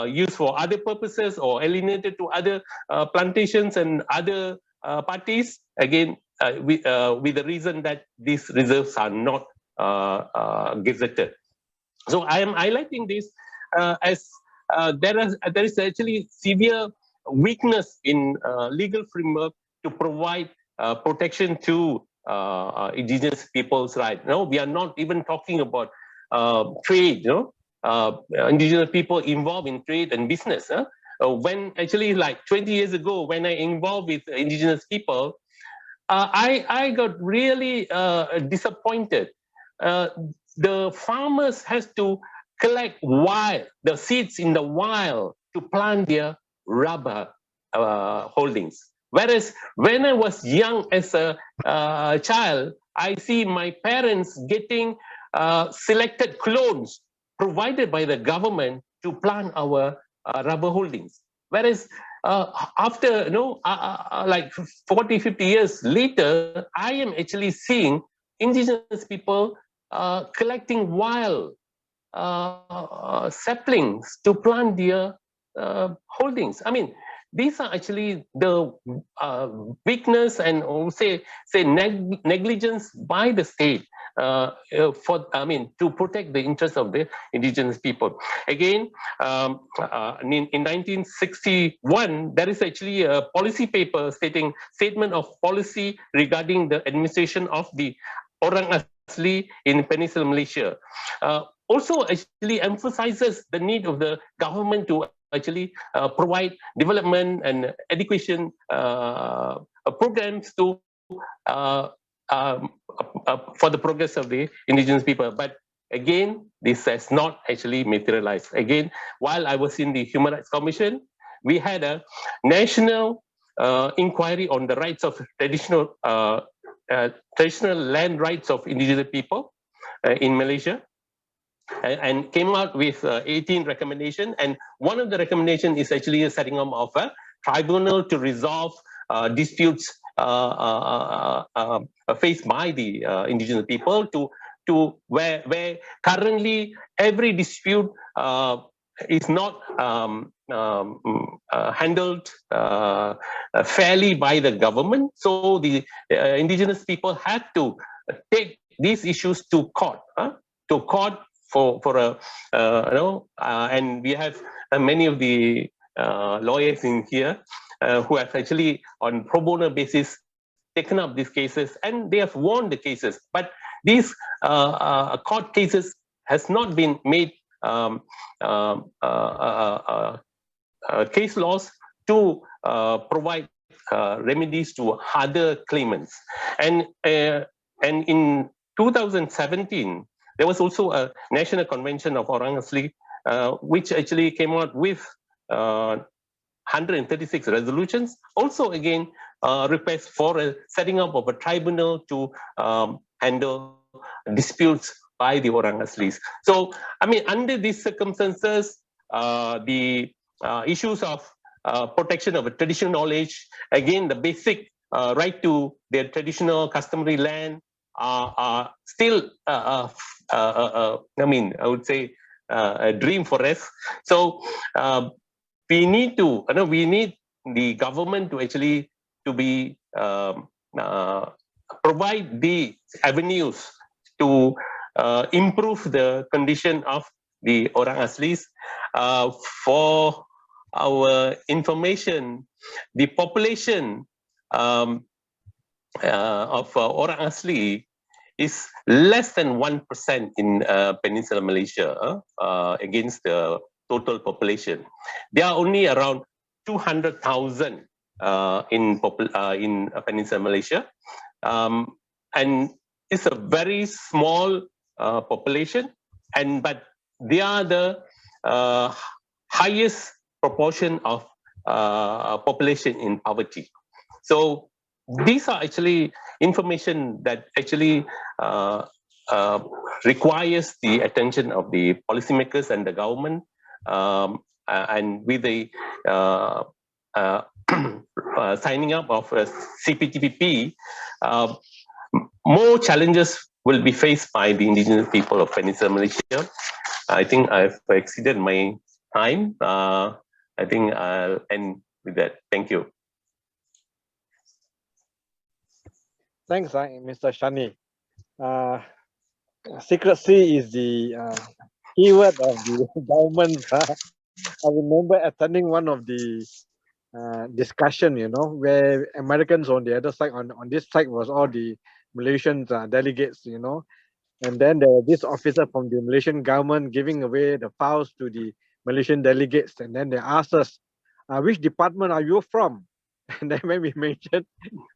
used for other purposes or alienated to other plantations and other parties, again, with the reason that these reserves are not gazetted. So I am highlighting this as there is actually severe weakness in legal framework to provide protection to indigenous people's rights. No, we are not even talking about trade, indigenous people involved in trade and business. When actually like 20 years ago, when I involved with indigenous people, I got really disappointed. The farmers has to collect the seeds in the wild to plant their rubber holdings. Whereas when I was young as a child, I see my parents getting selected clones provided by the government to plant our rubber holdings. Whereas after, like 40, 50 years later, I am actually seeing indigenous people collecting wild saplings to plant their holdings. I mean, these are actually the weakness and say negligence by the state to protect the interests of the indigenous people. Again, in 1961, there is actually a policy paper stating statement of policy regarding the administration of the Orang Asli in Peninsular Malaysia. Also actually emphasizes the need of the government to actually provide development and education programs to for the progress of the indigenous people. But again, this has not actually materialized. Again, while I was in the Human Rights Commission, we had a national inquiry on the rights of traditional land rights of indigenous people in Malaysia, and came out with 18 recommendations. And one of the recommendations is actually a setting up of a tribunal to resolve disputes faced by the indigenous people to where currently every dispute is not handled fairly by the government. So the indigenous people had to take these issues to court for a and we have many of the lawyers in here who have actually on pro bono basis taken up these cases, and they have won the cases. But these court cases has not been made case laws to provide remedies to other claimants. And in 2017, there was also a National Convention of Orang Asli, which actually came out with 136 resolutions. Also, again, requests for a setting up of a tribunal to handle disputes by the Orang Aslis. So, I mean, under these circumstances, the issues of protection of a traditional knowledge, again, the basic right to their traditional customary land are still, I mean, I would say a dream for us. So we need to, we need the government to actually to be provide the avenues to improve the condition of the Orang Aslis. For our information, the population of Orang Asli is less than 1% in Peninsular Malaysia against the total population. There are only around 200,000 in Peninsular Malaysia, and it's a very small population, but they are the highest proportion of population in poverty. So these are actually information that actually requires the attention of the policymakers and the government, and with the signing up of CPTPP, more challenges will be faced by the indigenous people of Peninsular Malaysia. I think I've exceeded my time. I think I'll end with that. Thank you. Thanks, Mr. Shani. Secrecy is the keyword of the government. I remember attending one of the discussion, where Americans on the other side, on this side was all the Malaysian delegates, and then there was this officer from the Malaysian government giving away the files to the Malaysian delegates, and then they asked us, which department are you from? And then when we mentioned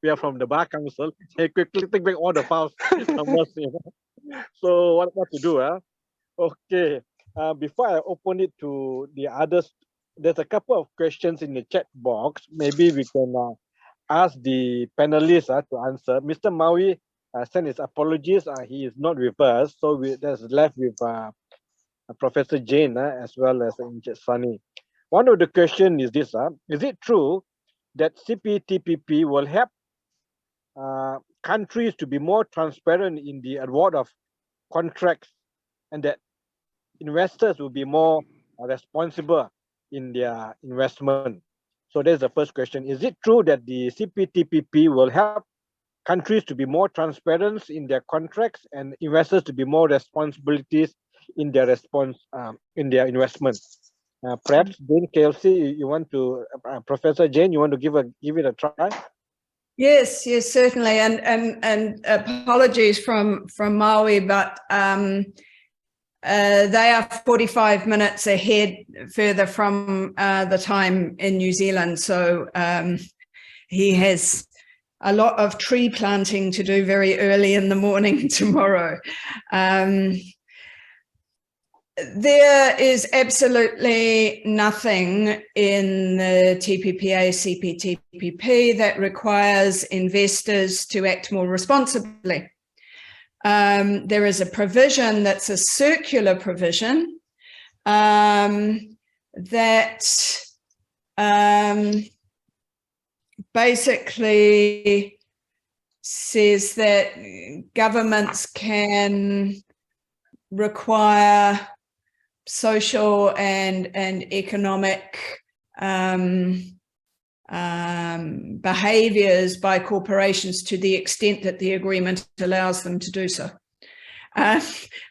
we are from the Bar Council, they quickly take back all the files from us, So what to do? Okay, before I open it to the others, there's a couple of questions in the chat box. Maybe we can ask the panelists to answer. Mr. Maui sent his apologies. He is not with us, so that's left with Professor Jane as well as Sunny. One of the questions is this: is it true that CPTPP will help countries to be more transparent in the award of contracts, and that investors will be more responsible in their investment? So there's the first question. Is it true that the CPTPP will help countries to be more transparent in their contracts and investors to be more responsibilities in their in their investment? Perhaps Jane KLC, you want to, Professor Jane, you want to give it a try? Yes, certainly, and apologies from Maui, but they are 45 minutes ahead further from the time in New Zealand, so he has a lot of tree planting to do very early in the morning tomorrow. There is absolutely nothing in the TPPA, CPTPP that requires investors to act more responsibly. There is a provision that's a circular provision that basically says that governments can require social and economic behaviors by corporations to the extent that the agreement allows them to do so,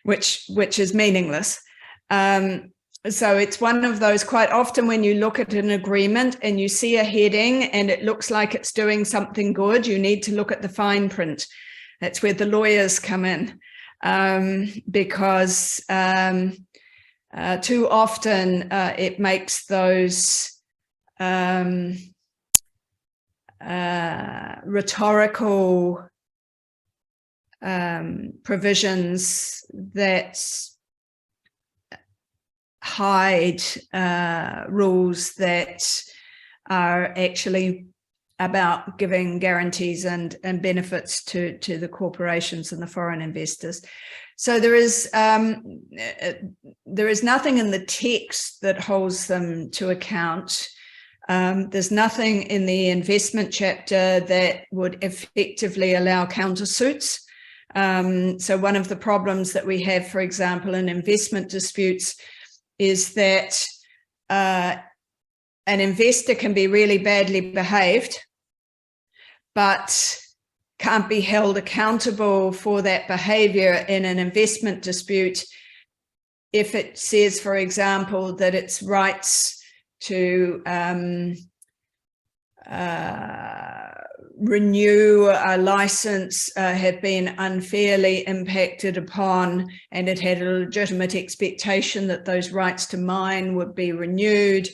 which is meaningless. So it's one of those, quite often when you look at an agreement and you see a heading and it looks like it's doing something good, you need to look at the fine print. That's where the lawyers come in, because too often it makes those rhetorical provisions that hide rules that are actually about giving guarantees and benefits to the corporations and the foreign investors. So there is nothing in the text that holds them to account. There's nothing in the investment chapter that would effectively allow countersuits. So one of the problems that we have, for example, in investment disputes is that an investor can be really badly behaved, but can't be held accountable for that behavior in an investment dispute if it says, for example, that its rights to renew a license have been unfairly impacted upon, and it had a legitimate expectation that those rights to mine would be renewed.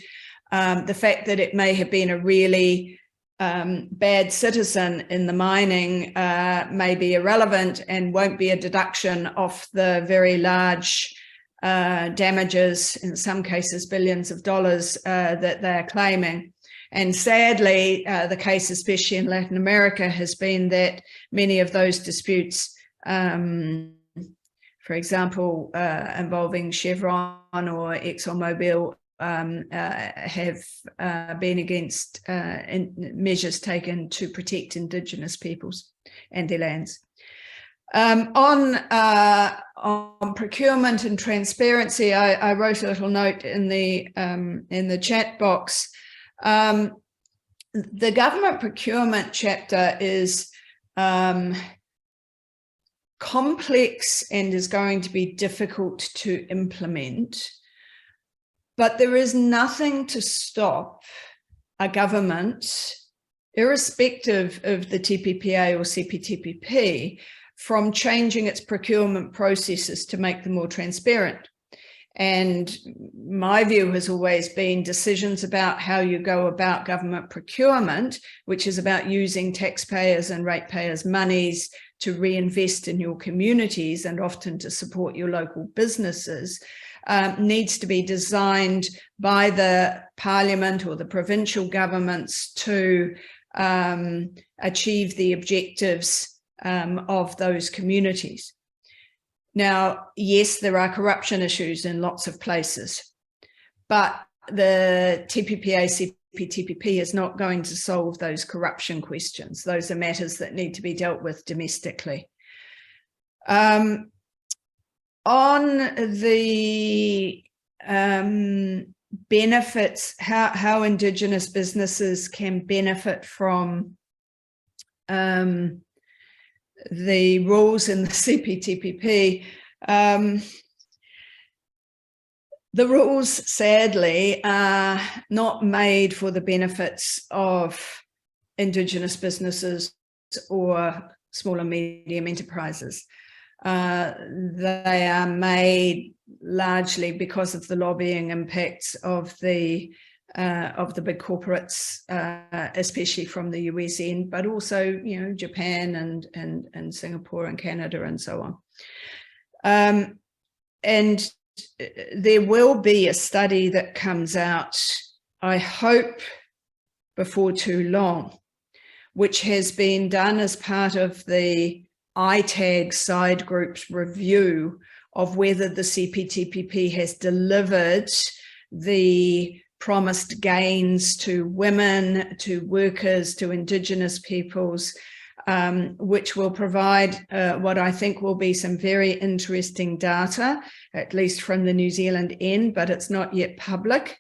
The fact that it may have been a really bad citizen in the mining may be irrelevant and won't be a deduction off the very large damages, in some cases billions of dollars, that they're claiming. And sadly, the case, especially in Latin America, has been that many of those disputes, for example, involving Chevron or ExxonMobil, have been against measures taken to protect Indigenous peoples and their lands. On procurement and transparency, I wrote a little note in the chat box. The government procurement chapter is complex and is going to be difficult to implement, but there is nothing to stop a government, irrespective of the TPPA or CPTPP, from changing its procurement processes to make them more transparent. And my view has always been decisions about how you go about government procurement, which is about using taxpayers and ratepayers' monies to reinvest in your communities and often to support your local businesses, needs to be designed by the parliament or the provincial governments to achieve the objectives of those communities. Now, yes, there are corruption issues in lots of places, but the TPPA, CPTPP is not going to solve those corruption questions. Those are matters that need to be dealt with domestically. On the benefits, how Indigenous businesses can benefit from the rules in the CPTPP. The rules, sadly, are not made for the benefits of Indigenous businesses or small and medium enterprises. They are made largely because of the lobbying impacts of the big corporates, especially from the US end, but also, you know, Japan and Singapore and Canada and so on. And there will be a study that comes out, I hope, before too long, which has been done as part of the ITAG side group's review of whether the CPTPP has delivered the promised gains to women, to workers, to Indigenous peoples, which will provide what I think will be some very interesting data, at least from the New Zealand end, but it's not yet public.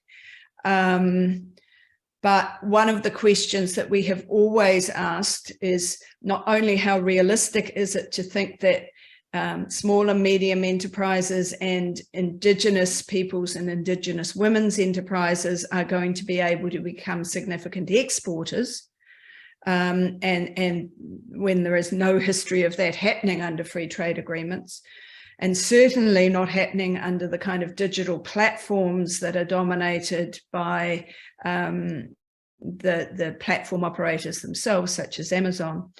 But one of the questions that we have always asked is not only how realistic is it to think that small and medium enterprises and Indigenous peoples and Indigenous women's enterprises are going to be able to become significant exporters, and when there is no history of that happening under free trade agreements, and certainly not happening under the kind of digital platforms that are dominated by the platform operators themselves, such as Amazon.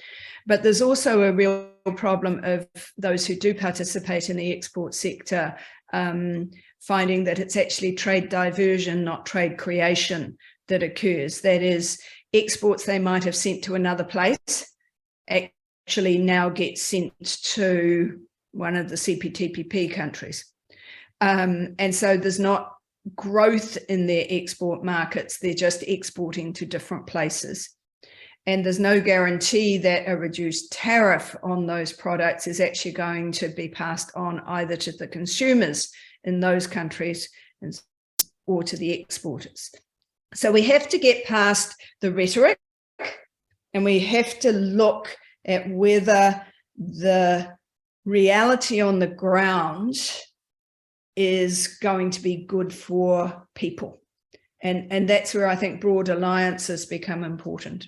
But there's also a real problem of those who do participate in the export sector finding that it's actually trade diversion, not trade creation, that occurs. That is, exports they might have sent to another place actually now get sent to one of the CPTPP countries. And so there's not growth in their export markets, they're just exporting to different places. And there's no guarantee that a reduced tariff on those products is actually going to be passed on either to the consumers in those countries or to the exporters. So we have to get past the rhetoric, and we have to look at whether the reality on the ground is going to be good for people. And that's where I think broad alliances become important.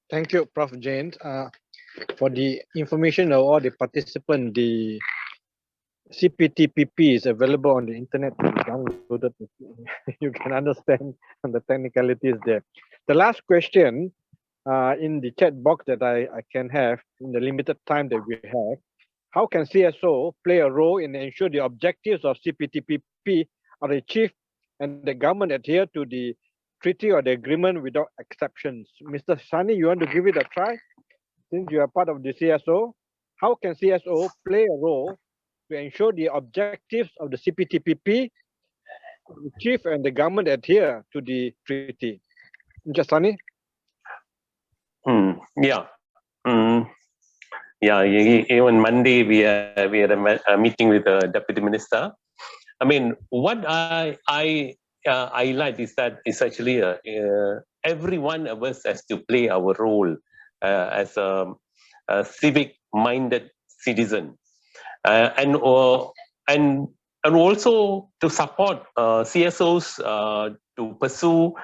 Thank you, Prof. Jane. For the information of all the participants, the CPTPP is available on the internet. Downloaded. You can understand the technicalities there. The last question in the chat box that I can have in the limited time that we have: how can CSO play a role in ensure the objectives of CPTPP are achieved and the government adhere to the treaty or the agreement without exceptions? Mr. Sani, you want to give it a try? Since you are part of the CSO, how can CSO play a role to ensure the objectives of the CPTPP achieved and the government adhere to the treaty? Mr. Sani? Yeah, even Monday we had a meeting with the Deputy Minister. I mean, what I like is that it's actually every one of us has to play our role as a civic-minded citizen, and also to support CSOs to pursue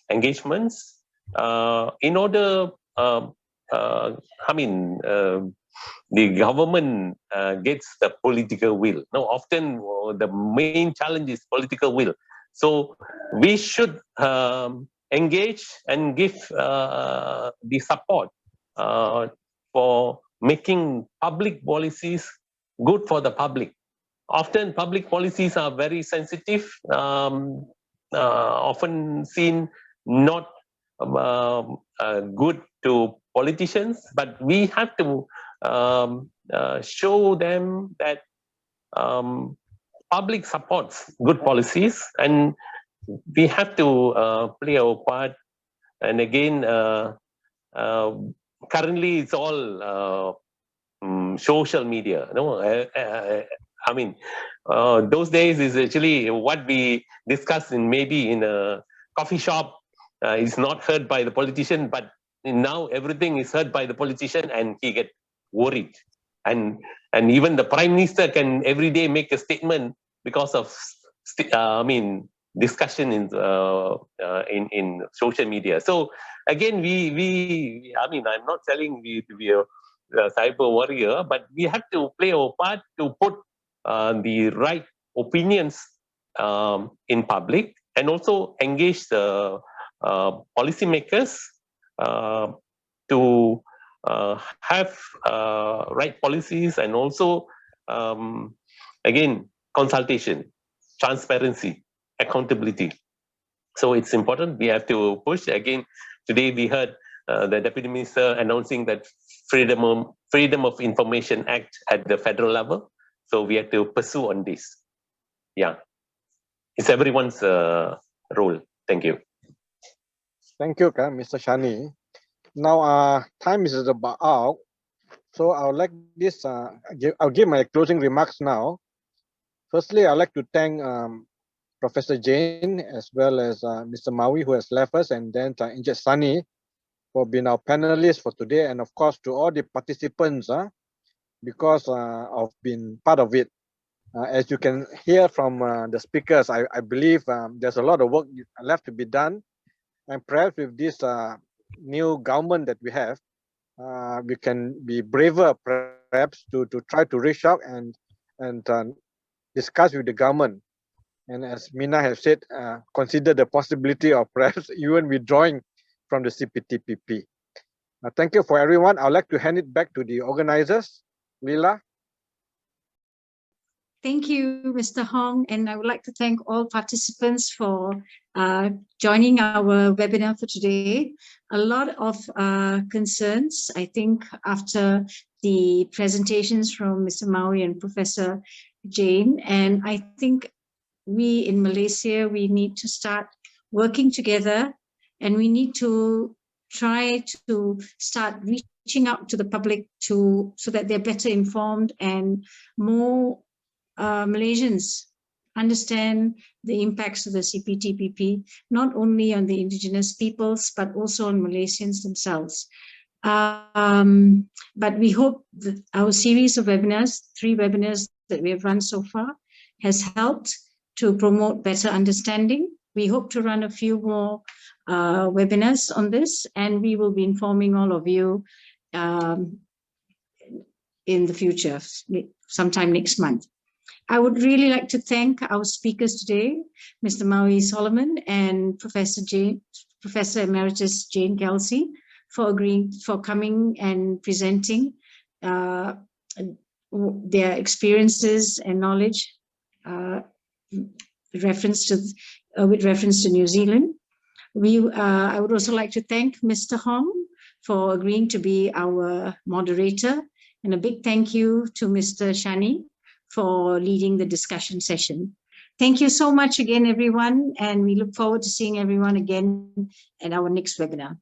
engagements in order. The government gets the political will. Now, often the main challenge is political will. So we should engage and give the support for making public policies good for the public. Often public policies are very sensitive, often seen not good to politicians, but we have to show them that public supports good policies, and we have to play our part. And again, currently it's all social media. Those days is actually what we discuss in maybe in a coffee shop is not heard by the politician, but now everything is heard by the politician, and he get worried. And even the Prime Minister can every day make a statement because of discussion in social media. So again, I'm not telling you to be a cyber warrior, but we have to play our part to put the right opinions in public, and also engage the policymakers to have right policies, and also again, consultation, transparency, accountability. So it's important. We have to push. Again, today we heard the Deputy Minister announcing that Freedom of Information Act at the federal level. So we have to pursue on this. yeah, it's everyone's role. Thank you. Thank you, Mr. Shani. Now, time is about out, so I'll like this. I'll give my closing remarks now. Firstly, I'd like to thank Professor Jane as well as Mr. Maui, who has left us, and then Engineer Sunny for being our panelists for today, and of course to all the participants because of being part of it. As you can hear from the speakers, I believe there's a lot of work left to be done, and perhaps with this new government that we have, we can be braver perhaps to try to reach out and discuss with the government. And as Mina has said, consider the possibility of perhaps even withdrawing from the CPTPP. Thank you for everyone. I'd like to hand it back to the organizers. Lila. Thank you, Mr. Hong, and I would like to thank all participants for joining our webinar for today. A lot of concerns, I think, after the presentations from Mr. Maui and Professor Jane, and I think we in Malaysia, we need to start working together, and we need to try to start reaching out to the public so that they're better informed and more Malaysians understand the impacts of the CPTPP, not only on the indigenous peoples, but also on Malaysians themselves. But we hope that our series of webinars, 3 webinars that we have run so far, has helped to promote better understanding. We hope to run a few more webinars on this, and we will be informing all of you in the future, sometime next month. I would really like to thank our speakers today, Mr. Maui Solomon and Professor Emeritus Jane Kelsey, for coming and presenting their experiences and knowledge with reference to New Zealand. I would also like to thank Mr. Hong for agreeing to be our moderator, and a big thank you to Mr. Shani for leading the discussion session. Thank you so much again, everyone, and we look forward to seeing everyone again at our next webinar.